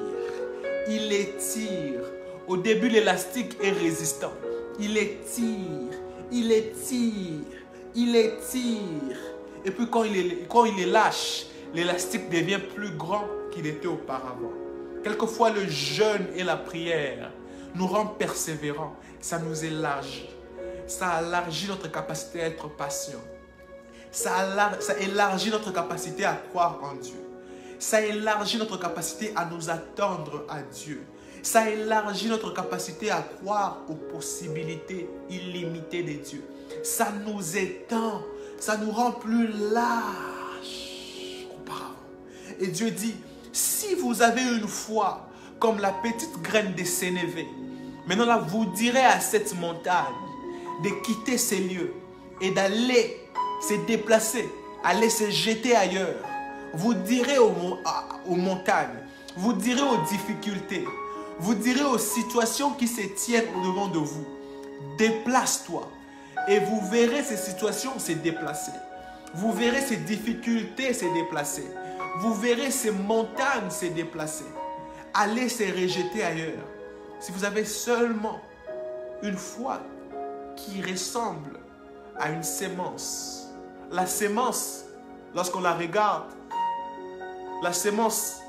Il étire. Au début, l'élastique est résistant. Il étire. Il étire. Il étire. Et puis quand il est lâche, l'élastique devient plus grand qu'il était auparavant. Quelquefois, le jeûne et la prière nous rendent persévérants. Ça nous élargit. Ça élargit notre capacité à être patient. Ça élargit notre capacité à croire en Dieu. Ça élargit notre capacité à nous attendre à Dieu. Ça élargit notre capacité à croire aux possibilités illimitées de Dieu. Ça nous étend. Ça nous rend plus lâches auparavant. Et Dieu dit, si vous avez une foi comme la petite graine de sénévé, maintenant là, vous direz à cette montagne de quitter ces lieux et d'aller se déplacer, aller se jeter ailleurs. Vous direz aux montagnes, vous direz aux difficultés, vous direz aux situations qui se tiennent au-devant de vous, déplace-toi. Et vous verrez ces situations se déplacer. Vous verrez ces difficultés se déplacer. Vous verrez ces montagnes se déplacer. Allez se rejeter ailleurs. Si vous avez seulement Une foi qui ressemble à une sémence. La sémence, lorsqu'on la regarde, la sémence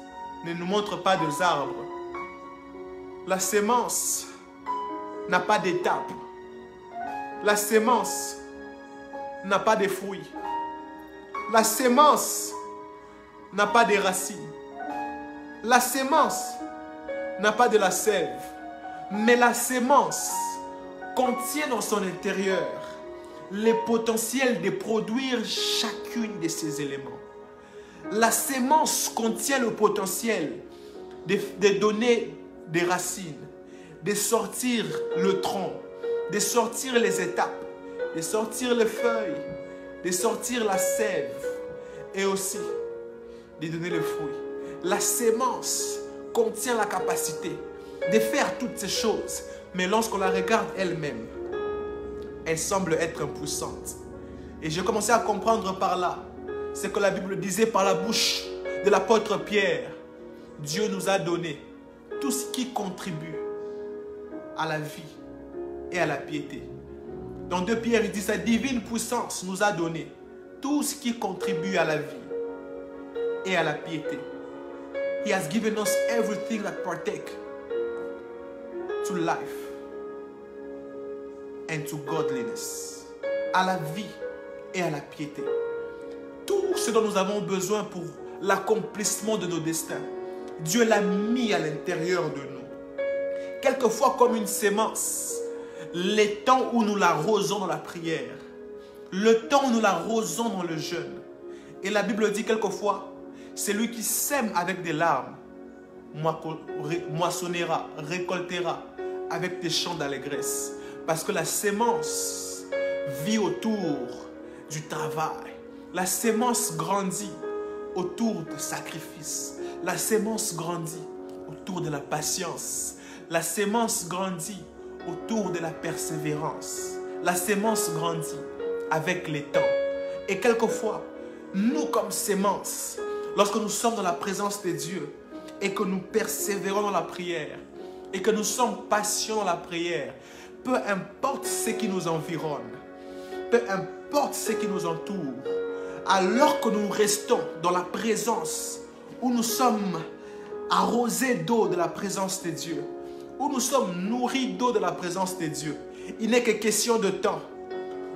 ne nous montre pas des arbres. La sémence n'a pas d'étape. La sémence n'a pas de fruits. La sémence n'a pas de racines. La sémence n'a pas de la sève. Mais la sémence contient dans son intérieur le potentiel de produire chacune de ces éléments. La sémence contient le potentiel de donner des racines, de sortir le tronc, de sortir les étapes, de sortir les feuilles, de sortir la sève et aussi de donner le fruit. La sémence contient la capacité de faire toutes ces choses, mais lorsqu'on la regarde elle-même, elle semble être impuissante. Et j'ai commencé à comprendre par là ce que la Bible disait par la bouche de l'apôtre Pierre. Dieu nous a donné tout ce qui contribue à la vie et à la piété. Dans 2 Pierre, il dit sa divine puissance nous a donné tout ce qui contribue à la vie et à la piété. He has given us everything that partake to life and to godliness, à la vie et à la piété. Tout ce dont nous avons besoin pour l'accomplissement de nos destins, Dieu l'a mis à l'intérieur de nous. Quelquefois comme une sémence, les temps où nous l'arrosons dans la prière, le temps où nous l'arrosons dans le jeûne. Et la Bible dit quelquefois, celui qui sème avec des larmes moissonnera, récoltera avec des chants d'allégresse. Parce que la sémence vit autour du travail. La sémence grandit autour de sacrifice. La sémence grandit autour de la patience. La sémence grandit autour de la persévérance. La sémence grandit avec les temps. Et quelquefois, nous comme sémence, lorsque nous sommes dans la présence de Dieu et que nous persévérons dans la prière et que nous sommes patients dans la prière, peu importe ce qui nous environne, peu importe ce qui nous entoure, alors que nous restons dans la présence où nous sommes arrosés d'eau de la présence de Dieu, où nous sommes nourris d'eau de la présence de Dieu, il n'est que question de temps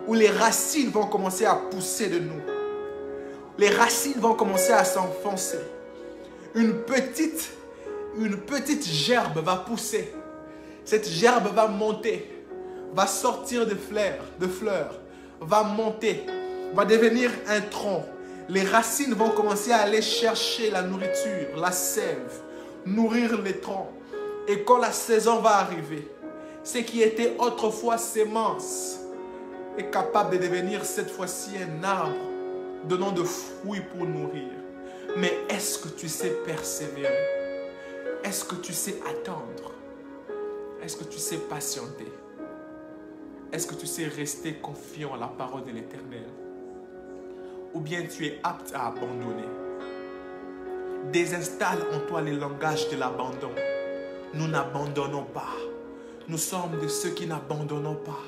où les racines vont commencer à pousser de nous. Les racines vont commencer à s'enfoncer. Une petite gerbe va pousser. Cette gerbe va monter, va sortir de fleurs, va monter, va devenir un tronc. Les racines vont commencer à aller chercher la nourriture, la sève, nourrir les troncs. Et quand la saison va arriver, ce qui était autrefois sémence est capable de devenir cette fois-ci un arbre donnant de fruits pour nourrir. Mais est-ce que tu sais persévérer? Est-ce que tu sais attendre? Est-ce que tu sais patienter? Est-ce que tu sais rester confiant à la parole de l'Éternel? Ou bien tu es apte à abandonner? Désinstalle en toi le langage de l'abandon. Nous n'abandonnons pas. Nous sommes de ceux qui n'abandonnons pas.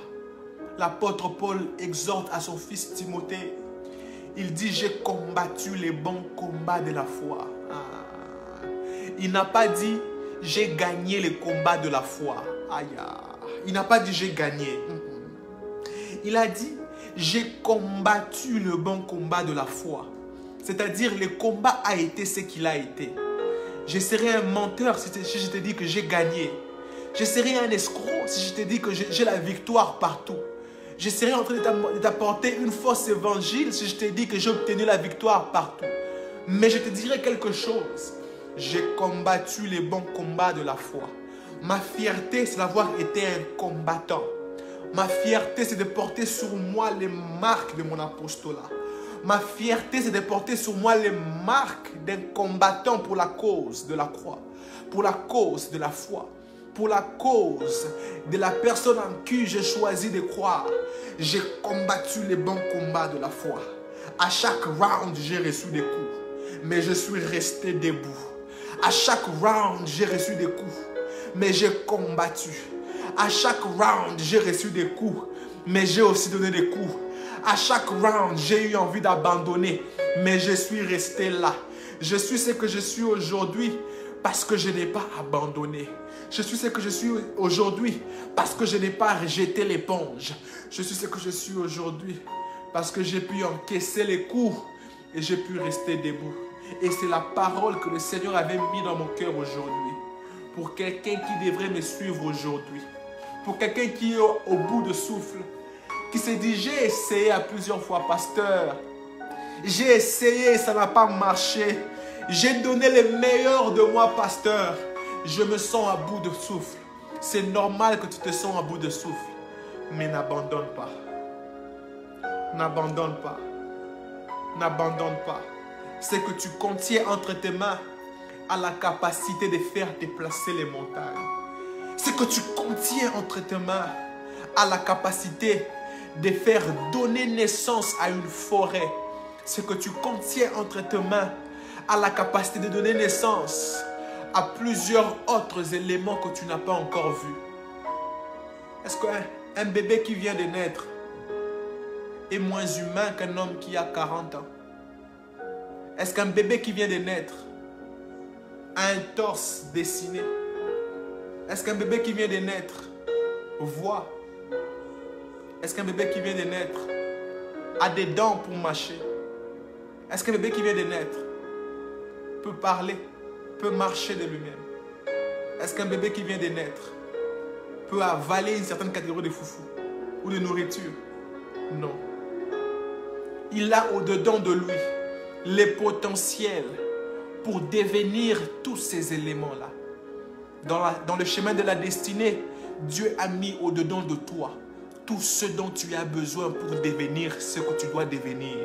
L'apôtre Paul exhorte à son fils Timothée. Il dit, j'ai combattu les bons combats de la foi. Il n'a pas dit, j'ai gagné les combats de la foi. Il n'a pas dit, j'ai gagné. Il a dit, j'ai combattu le bon combat de la foi. C'est-à-dire, le combat a été ce qu'il a été. Je serais un menteur si je te dis que j'ai gagné. Je serais un escroc si je te dis que j'ai la victoire partout. Je serais en train de t'apporter une fausse évangile si je te dis que j'ai obtenu la victoire partout. Mais je te dirais quelque chose. J'ai combattu les bons combats de la foi. Ma fierté, c'est d'avoir été un combattant. Ma fierté, c'est de porter sur moi les marques de mon apostolat. Ma fierté, c'est de porter sur moi les marques d'un combattant pour la cause de la croix, pour la cause de la foi, pour la cause de la personne en qui j'ai choisi de croire. J'ai combattu les bons combats de la foi. À chaque round, j'ai reçu des coups, mais je suis resté debout. À chaque round, j'ai reçu des coups, mais j'ai combattu. À chaque round, j'ai reçu des coups, mais j'ai aussi donné des coups. À chaque round, j'ai eu envie d'abandonner, mais je suis resté là. Je suis ce que je suis aujourd'hui parce que je n'ai pas abandonné. Je suis ce que je suis aujourd'hui parce que je n'ai pas rejeté l'éponge. Je suis ce que je suis aujourd'hui parce que j'ai pu encaisser les coups et j'ai pu rester debout. Et c'est la parole que le Seigneur avait mis dans mon cœur aujourd'hui. Pour quelqu'un qui devrait me suivre aujourd'hui. Pour quelqu'un qui est au bout de souffle. Qui se dit, j'ai essayé à plusieurs fois, pasteur. J'ai essayé, ça n'a pas marché. J'ai donné le meilleur de moi, pasteur. Je me sens à bout de souffle. C'est normal que tu te sens à bout de souffle. Mais n'abandonne pas. N'abandonne pas. N'abandonne pas. Ce que tu contiens entre tes mains a la capacité de faire déplacer les montagnes. Ce que tu contiens entre tes mains a la capacité de faire donner naissance à une forêt. Ce que tu contiens entre tes mains a la capacité de donner naissance à plusieurs autres éléments que tu n'as pas encore vus. Est-ce qu'un bébé qui vient de naître est moins humain qu'un homme qui a 40 ans? Est-ce qu'un bébé qui vient de naître a un torse dessiné? Est-ce qu'un bébé qui vient de naître voit? Est-ce qu'un bébé qui vient de naître a des dents pour mâcher? Est-ce qu'un bébé qui vient de naître peut parler, peut marcher de lui-même? Est-ce qu'un bébé qui vient de naître peut avaler une certaine catégorie de foufou ou de nourriture? Non. Il a au-dedans de lui les potentiels pour devenir tous ces éléments-là. Dans le chemin de la destinée, Dieu a mis au-dedans de toi tout ce dont tu as besoin pour devenir ce que tu dois devenir.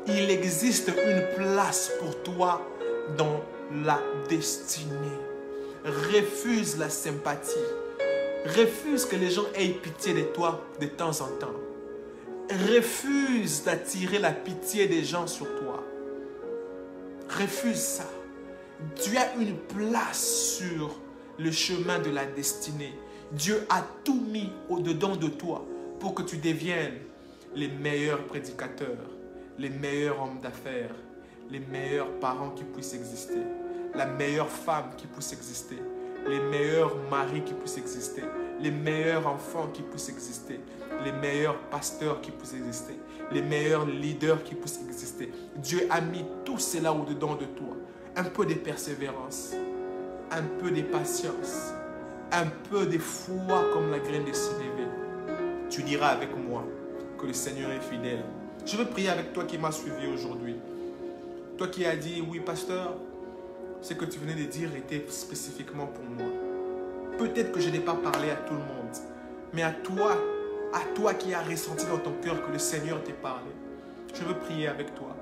Il existe une place pour toi dans la destinée. Refuse la sympathie. Refuse que les gens aient pitié de toi de temps en temps. Refuse d'attirer la pitié des gens sur toi. Refuse ça. Tu as une place sur le chemin de la destinée. Dieu a tout mis au-dedans de toi pour que tu deviennes les meilleurs prédicateurs, les meilleurs hommes d'affaires, les meilleurs parents qui puissent exister, la meilleure femme qui puisse exister, les meilleurs maris qui puissent exister, les meilleurs enfants qui puissent exister, les meilleurs pasteurs qui puissent exister, les meilleurs leaders qui puissent exister. Dieu a mis tout cela au-dedans de toi. Un peu de persévérance, un peu de patience, un peu de foi comme la graine de sénévé. Tu diras avec moi que le Seigneur est fidèle. Je veux prier avec toi qui m'as suivi aujourd'hui. Toi qui as dit, oui pasteur, ce que tu venais de dire était spécifiquement pour moi. Peut-être que je n'ai pas parlé à tout le monde, mais à toi qui as ressenti dans ton cœur que le Seigneur t'ait parlé. Je veux prier avec toi.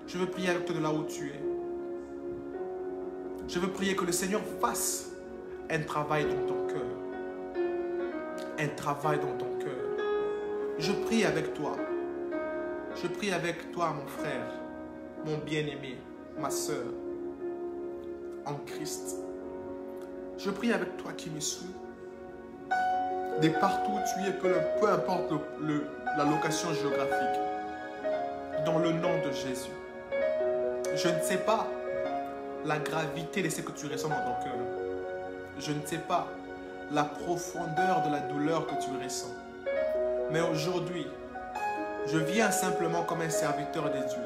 Je veux prier avec toi de là où tu es. Je veux prier que le Seigneur fasse un travail dans ton cœur. Un travail dans ton cœur. Je prie avec toi. Je prie avec toi, mon frère, mon bien-aimé, ma soeur, en Christ. Je prie avec toi qui me suis. De partout où tu es, peu importe la location géographique. Dans le nom de Jésus. Je ne sais pas la gravité de ce que tu ressens dans ton cœur. Je ne sais pas la profondeur de la douleur que tu ressens. Mais aujourd'hui, je viens simplement comme un serviteur de Dieu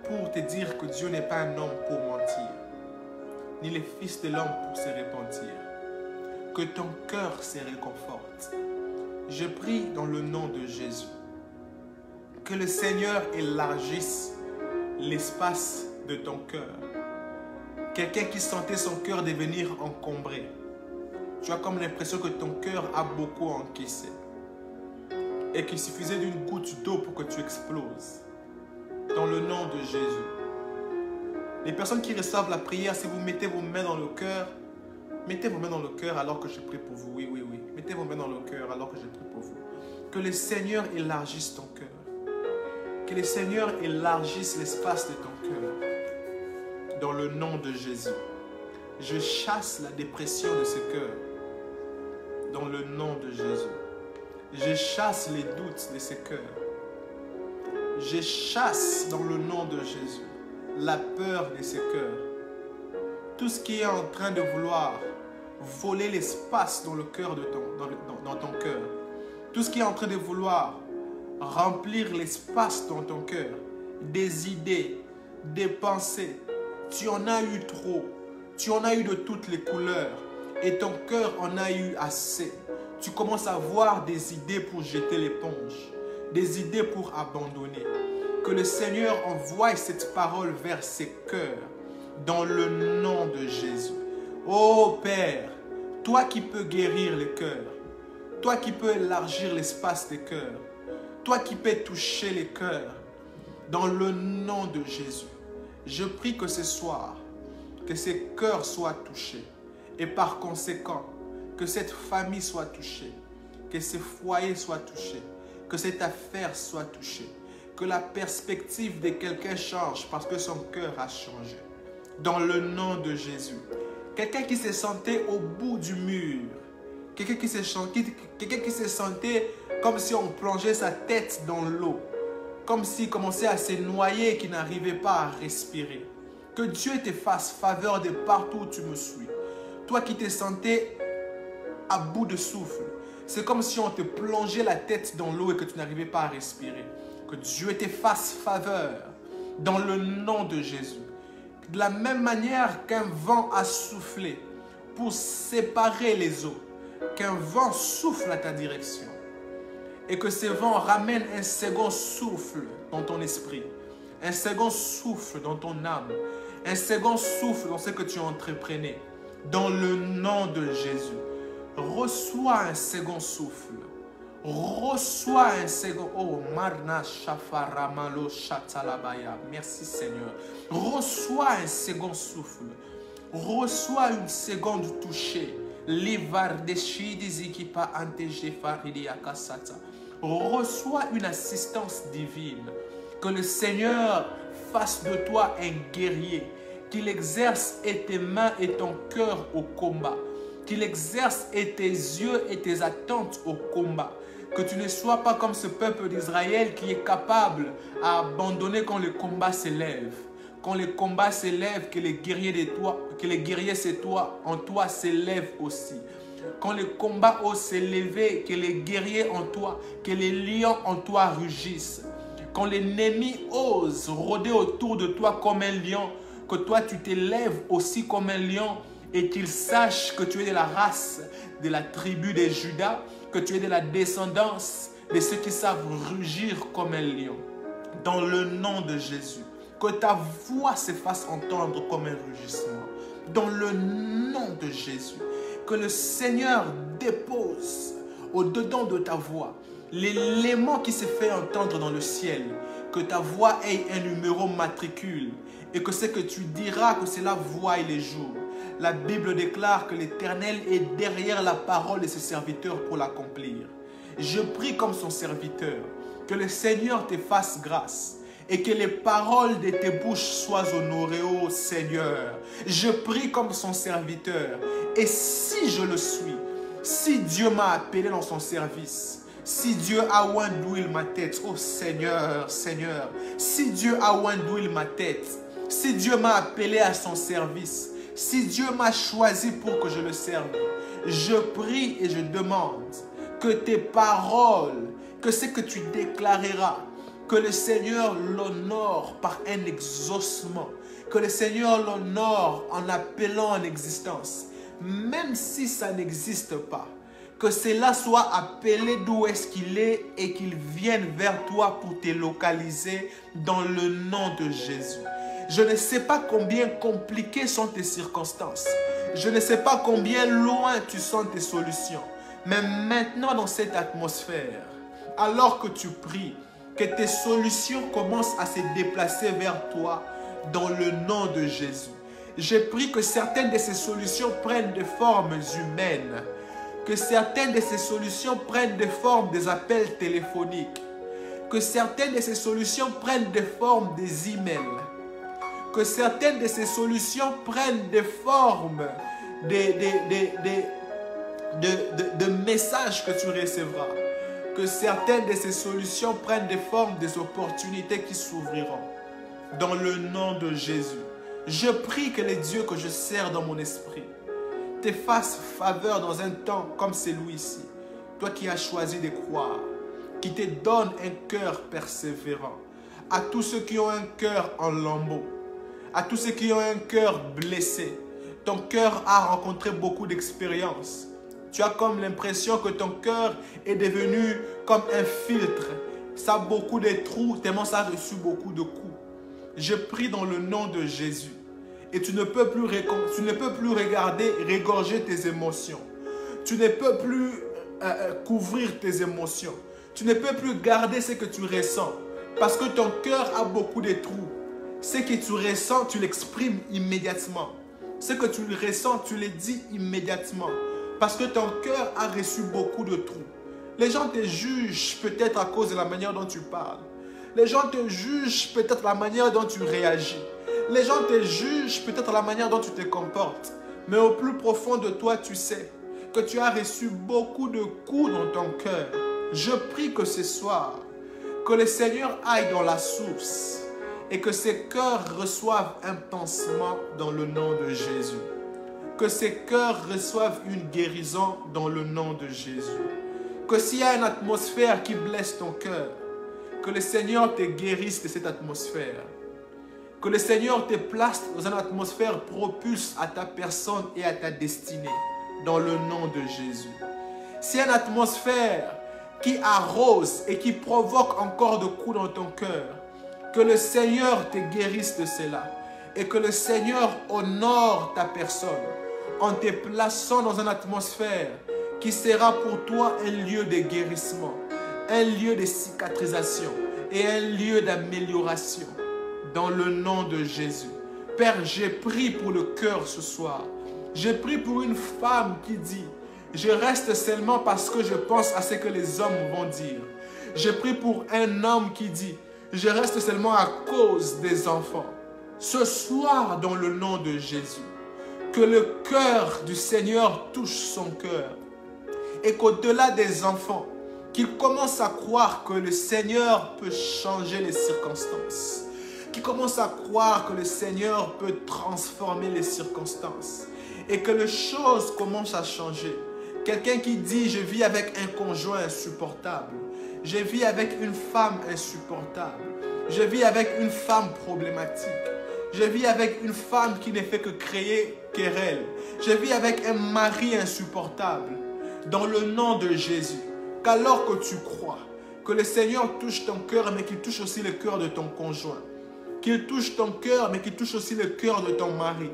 pour te dire que Dieu n'est pas un homme pour mentir, ni le Fils de l'homme pour se repentir. Que ton cœur se réconforte. Je prie dans le nom de Jésus que le Seigneur élargisse l'espace de ton cœur. Quelqu'un qui sentait son cœur devenir encombré. Tu as comme l'impression que ton cœur a beaucoup encaissé. Et qu'il suffisait d'une goutte d'eau pour que tu exploses. Dans le nom de Jésus. Les personnes qui reçoivent la prière, si vous mettez vos mains dans le cœur, mettez vos mains dans le cœur alors que je prie pour vous. Oui, oui, oui. Mettez vos mains dans le cœur alors que je prie pour vous. Que le Seigneur élargisse ton cœur. Que le Seigneur élargisse l'espace de ton cœur. Dans le nom de Jésus. Je chasse la dépression de ce cœur dans le nom de Jésus. Je chasse les doutes de ce cœur. Je chasse dans le nom de Jésus la peur de ce cœur. Tout ce qui est en train de vouloir voler l'espace dans le cœur dans ton cœur. Tout ce qui est en train de vouloir remplir l'espace dans ton cœur. Des idées, des pensées. Tu en as eu trop. Tu en as eu de toutes les couleurs. Et ton cœur en a eu assez. Tu commences à avoir des idées pour jeter l'éponge. Des idées pour abandonner. Que le Seigneur envoie cette parole vers ces cœurs. Dans le nom de Jésus. Oh Père, toi qui peux guérir les cœurs. Toi qui peux élargir l'espace des cœurs. Toi qui peux toucher les cœurs. Dans le nom de Jésus. Je prie que ce soir, que ces cœurs soient touchés. Et par conséquent, que cette famille soit touchée. Que ce foyer soit touché. Que cette affaire soit touchée. Que la perspective de quelqu'un change parce que son cœur a changé. Dans le nom de Jésus. Quelqu'un qui se sentait au bout du mur. Quelqu'un qui se sentait comme si on plongeait sa tête dans l'eau. Comme s'il commençait à se noyer et qu'il n'arrivait pas à respirer. Que Dieu te fasse faveur de partout où tu me suis. Toi qui te sentais à bout de souffle. C'est comme si on te plongeait la tête dans l'eau et que tu n'arrivais pas à respirer. Que Dieu te fasse faveur dans le nom de Jésus. De la même manière qu'un vent a soufflé pour séparer les eaux. Qu'un vent souffle à ta direction. Et que ce vent ramène un second souffle dans ton esprit. Un second souffle dans ton âme. Un second souffle dans ce que tu entreprenais. Dans le nom de Jésus. Reçois un second souffle. Reçois un second. Oh, Marna Shafaramalo Shatalabaya. Merci Seigneur. Reçois un second souffle. Reçois une seconde touchée. Reçois une assistance divine. Que le Seigneur fasse de toi un guerrier. Qu'il exerce et tes mains et ton cœur au combat. Qu'il exerce et tes yeux et tes attentes au combat. Que tu ne sois pas comme ce peuple d'Israël qui est capable à abandonner quand le combat s'élève. Quand le combat s'élève, que les guerriers en toi s'élèvent aussi. Quand le combat ose s'élever, que les guerriers en toi, que les lions en toi rugissent. Quand l'ennemi ose rôder autour de toi comme un lion, que toi tu t'élèves aussi comme un lion et qu'il sache que tu es de la race, de la tribu de Judas, que tu es de la descendance de ceux qui savent rugir comme un lion. Dans le nom de Jésus. Que ta voix se fasse entendre comme un rugissement. Dans le nom de Jésus. Que le Seigneur dépose au-dedans de ta voix l'élément qui se fait entendre dans le ciel. Que ta voix ait un numéro matricule. Et que ce que tu diras, que cela voie les jours. La Bible déclare que l'Éternel est derrière la parole de ses serviteurs pour l'accomplir. Je prie comme son serviteur. Que le Seigneur te fasse grâce. Et que les paroles de tes bouches soient honorées, ô Seigneur. Je prie comme son serviteur. Et si je le suis, si Dieu m'a appelé dans son service, si Dieu a oint d'huile ma tête, ô Seigneur, Seigneur, si Dieu a oint d'huile ma tête, si Dieu m'a appelé à son service, si Dieu m'a choisi pour que je le serve, je prie et je demande que tes paroles, que ce que tu déclareras, que le Seigneur l'honore par un exaucement. Que le Seigneur l'honore en appelant en existence. Même si ça n'existe pas. Que cela soit appelé d'où est-ce qu'il est et qu'il vienne vers toi pour te localiser dans le nom de Jésus. Je ne sais pas combien compliquées sont tes circonstances. Je ne sais pas combien loin tu sens tes solutions. Mais maintenant dans cette atmosphère, alors que tu pries, que tes solutions commencent à se déplacer vers toi dans le nom de Jésus. Je prie que certaines de ces solutions prennent des formes humaines. Que certaines de ces solutions prennent des formes des appels téléphoniques. Que certaines de ces solutions prennent des formes des emails. que certaines de ces solutions prennent des formes, de messages que tu recevras. Que certaines de ces solutions prennent des formes, des opportunités qui s'ouvriront. Dans le nom de Jésus, je prie que les dieux que je sers dans mon esprit te fassent faveur dans un temps comme celui-ci. Toi qui as choisi de croire, qui te donne un cœur persévérant. À tous ceux qui ont un cœur en lambeaux, à tous ceux qui ont un cœur blessé, ton cœur a rencontré beaucoup d'expériences. Tu as comme l'impression que ton cœur est devenu comme un filtre. Ça a beaucoup de trous, tellement ça a reçu beaucoup de coups. Je prie dans le nom de Jésus. Et tu ne peux plus regarder, régorger tes émotions. Tu ne peux plus couvrir tes émotions. Tu ne peux plus garder ce que tu ressens. Parce que ton cœur a beaucoup de trous. Ce que tu ressens, tu l'exprimes immédiatement. Ce que tu ressens, tu le dis immédiatement. Parce que ton cœur a reçu beaucoup de trous. Les gens te jugent peut-être à cause de la manière dont tu parles. Les gens te jugent peut-être la manière dont tu réagis. Les gens te jugent peut-être la manière dont tu te comportes. Mais au plus profond de toi, tu sais que tu as reçu beaucoup de coups dans ton cœur. Je prie que ce soir, que le Seigneur aille dans la source et que ces cœurs reçoivent un pansement dans le nom de Jésus. Que ces cœurs reçoivent une guérison dans le nom de Jésus. Que s'il y a une atmosphère qui blesse ton cœur, que le Seigneur te guérisse de cette atmosphère. Que le Seigneur te place dans une atmosphère propice à ta personne et à ta destinée, dans le nom de Jésus. S'il y a une atmosphère qui arrose et qui provoque encore de coups dans ton cœur, que le Seigneur te guérisse de cela et que le Seigneur honore ta personne en te plaçant dans une atmosphère qui sera pour toi un lieu de guérissement, un lieu de cicatrisation et un lieu d'amélioration. Dans le nom de Jésus. Père, j'ai prié pour le cœur ce soir. J'ai prié pour une femme qui dit, je reste seulement parce que je pense à ce que les hommes vont dire. J'ai prié pour un homme qui dit, je reste seulement à cause des enfants. Ce soir, dans le nom de Jésus, que le cœur du Seigneur touche son cœur. Et qu'au-delà des enfants, qu'il commence à croire que le Seigneur peut changer les circonstances. Qui commence à croire que le Seigneur peut transformer les circonstances et que les choses commencent à changer. Quelqu'un qui dit, je vis avec un conjoint insupportable, je vis avec une femme insupportable, je vis avec une femme problématique, je vis avec une femme qui ne fait que créer querelle, je vis avec un mari insupportable. Dans le nom de Jésus, qu'alors que tu crois que le Seigneur touche ton cœur, mais qu'il touche aussi le cœur de ton conjoint, qu'il touche ton cœur, mais qu'il touche aussi le cœur de ton mari.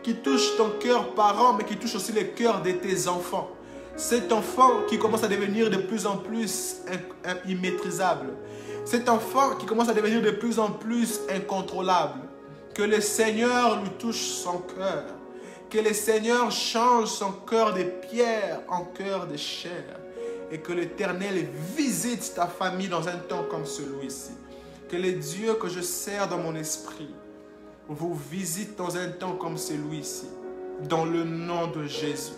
Qu'il touche ton cœur parent, mais qu'il touche aussi le cœur de tes enfants. Cet enfant qui commence à devenir de plus en plus immaîtrisable. Cet enfant qui commence à devenir de plus en plus incontrôlable. Que le Seigneur lui touche son cœur. Que le Seigneur change son cœur de pierre en cœur de chair. Et que l'Éternel visite ta famille dans un temps comme celui-ci. Que les dieux que je sers dans mon esprit vous visitent dans un temps comme celui-ci, dans le nom de Jésus.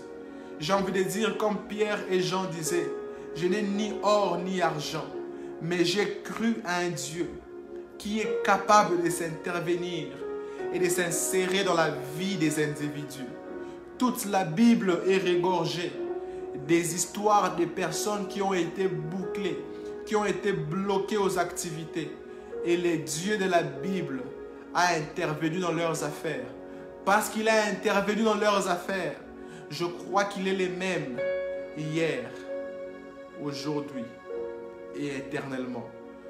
J'ai envie de dire comme Pierre et Jean disaient, je n'ai ni or ni argent, mais j'ai cru à un Dieu qui est capable de s'intervenir et de s'insérer dans la vie des individus. Toute la Bible est regorgée des histoires des personnes qui ont été bouclées, qui ont été bloquées aux activités. Et le Dieu de la Bible a intervenu dans leurs affaires. Parce qu'il a intervenu dans leurs affaires, je crois qu'il est le même hier, aujourd'hui et éternellement.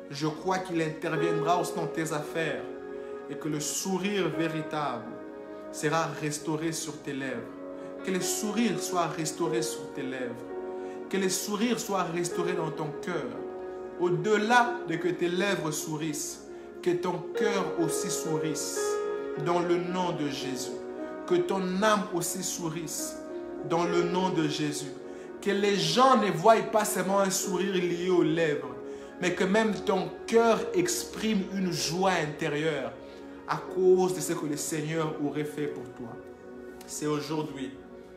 Je crois qu'il interviendra aussi dans tes affaires et que le sourire véritable sera restauré sur tes lèvres. Que le sourire soit restauré sur tes lèvres. Que le sourire soit restauré dans ton cœur. Au-delà de que tes lèvres sourissent, que ton cœur aussi sourisse, dans le nom de Jésus. Que ton âme aussi sourisse, dans le nom de Jésus. Que les gens ne voient pas seulement un sourire lié aux lèvres, mais que même ton cœur exprime une joie intérieure à cause de ce que le Seigneur aurait fait pour toi. C'est aujourd'hui,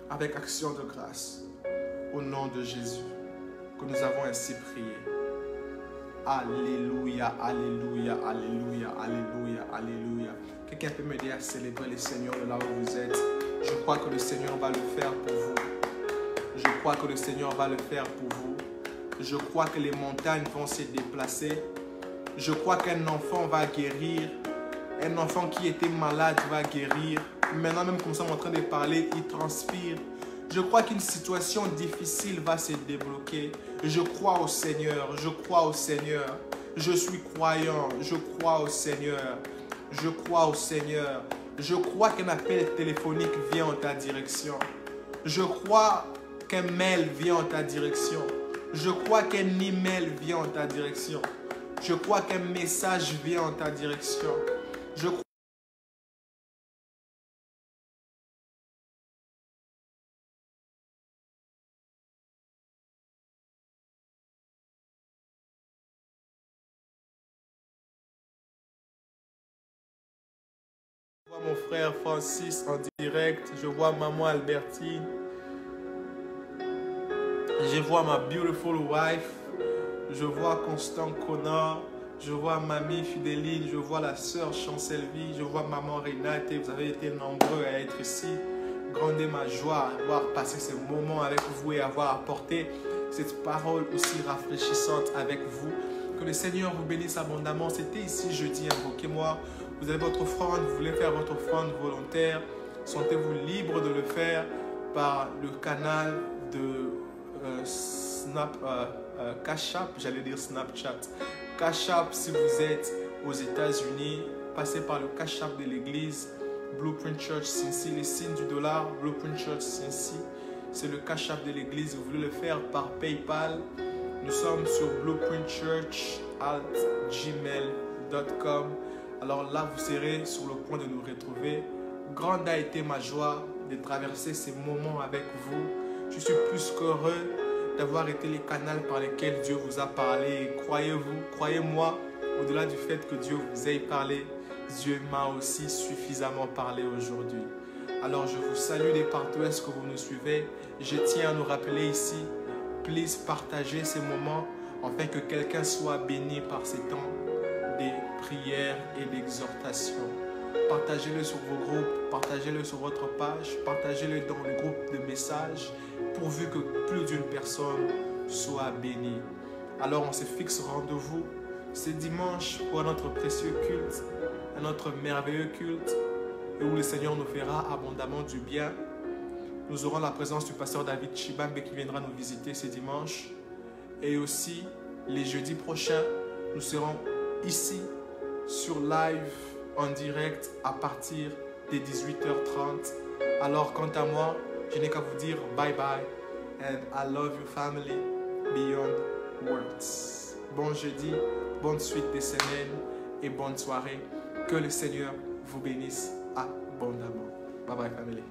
avec action de grâce, au nom de Jésus, que nous avons ainsi prié. Alléluia, alléluia, alléluia, alléluia, alléluia. Quelqu'un peut m'aider à célébrer le Seigneur de là où vous êtes? Je crois que le Seigneur va le faire pour vous. Je crois que le Seigneur va le faire pour vous. Je crois que les montagnes vont se déplacer. Je crois qu'un enfant va guérir. Un enfant qui était malade va guérir. Maintenant, même comme nous sommes en train de parler, il transpire. Je crois qu'une situation difficile va se débloquer. Je crois au Seigneur. Je crois au Seigneur. Je suis croyant. Je crois au Seigneur. Je crois au Seigneur. Je crois qu'un appel téléphonique vient en ta direction. Je crois qu'un mail vient en ta direction. Je crois qu'un email vient en ta direction. Je crois qu'un message vient en ta direction. Je crois que mon frère Francis en direct. Je vois maman Albertine. Je vois ma beautiful wife. Je vois Constant Connor. Je vois mamie Fidéline. Je vois la sœur Chancelvie. Je vois maman Renate. Vous avez été nombreux à être ici. Grandez ma joie à avoir passé ce moment avec vous et avoir apporté cette parole aussi rafraîchissante avec vous. Que le Seigneur vous bénisse abondamment. C'était ici jeudi. Invoquez-moi. Vous avez votre offrande. Vous voulez faire votre offrande volontaire. Sentez-vous libre de le faire par le canal de Cash App, j'allais dire Snapchat. Cash App, si vous êtes aux États-Unis, passez par le Cash App de l'église Blueprint Church Cincy, les signes du dollar Blueprint Church Cincy. C'est le Cash App de l'église. Vous voulez le faire par PayPal. Nous sommes sur blueprintchurch@gmail.com. Alors là, vous serez sur le point de nous retrouver. Grande a été ma joie de traverser ces moments avec vous. Je suis plus qu'heureux d'avoir été les canaux par lesquels Dieu vous a parlé. Croyez-vous, croyez-moi, au-delà du fait que Dieu vous ait parlé, Dieu m'a aussi suffisamment parlé aujourd'hui. Alors je vous salue des partout où est-ce que vous nous suivez. Je tiens à nous rappeler ici, please partagez ces moments afin que quelqu'un soit béni par ces temps de prière et d'exhortation. Partagez-le sur vos groupes, partagez-le sur votre page, partagez-le dans le groupe de messages, pourvu que plus d'une personne soit bénie. Alors on se fixe rendez-vous ce dimanche pour notre précieux culte, notre merveilleux culte, et où le Seigneur nous fera abondamment du bien. Nous aurons la présence du pasteur David Chibambe qui viendra nous visiter ce dimanche. Et aussi, les jeudis prochains, nous serons ici sur live en direct à partir des 18h30. Alors quant à moi, je n'ai qu'à vous dire bye bye and I love you family beyond words. Bon jeudi, bonne suite des semaines et bonne soirée. Que le Seigneur vous bénisse abondamment. Bye bye family.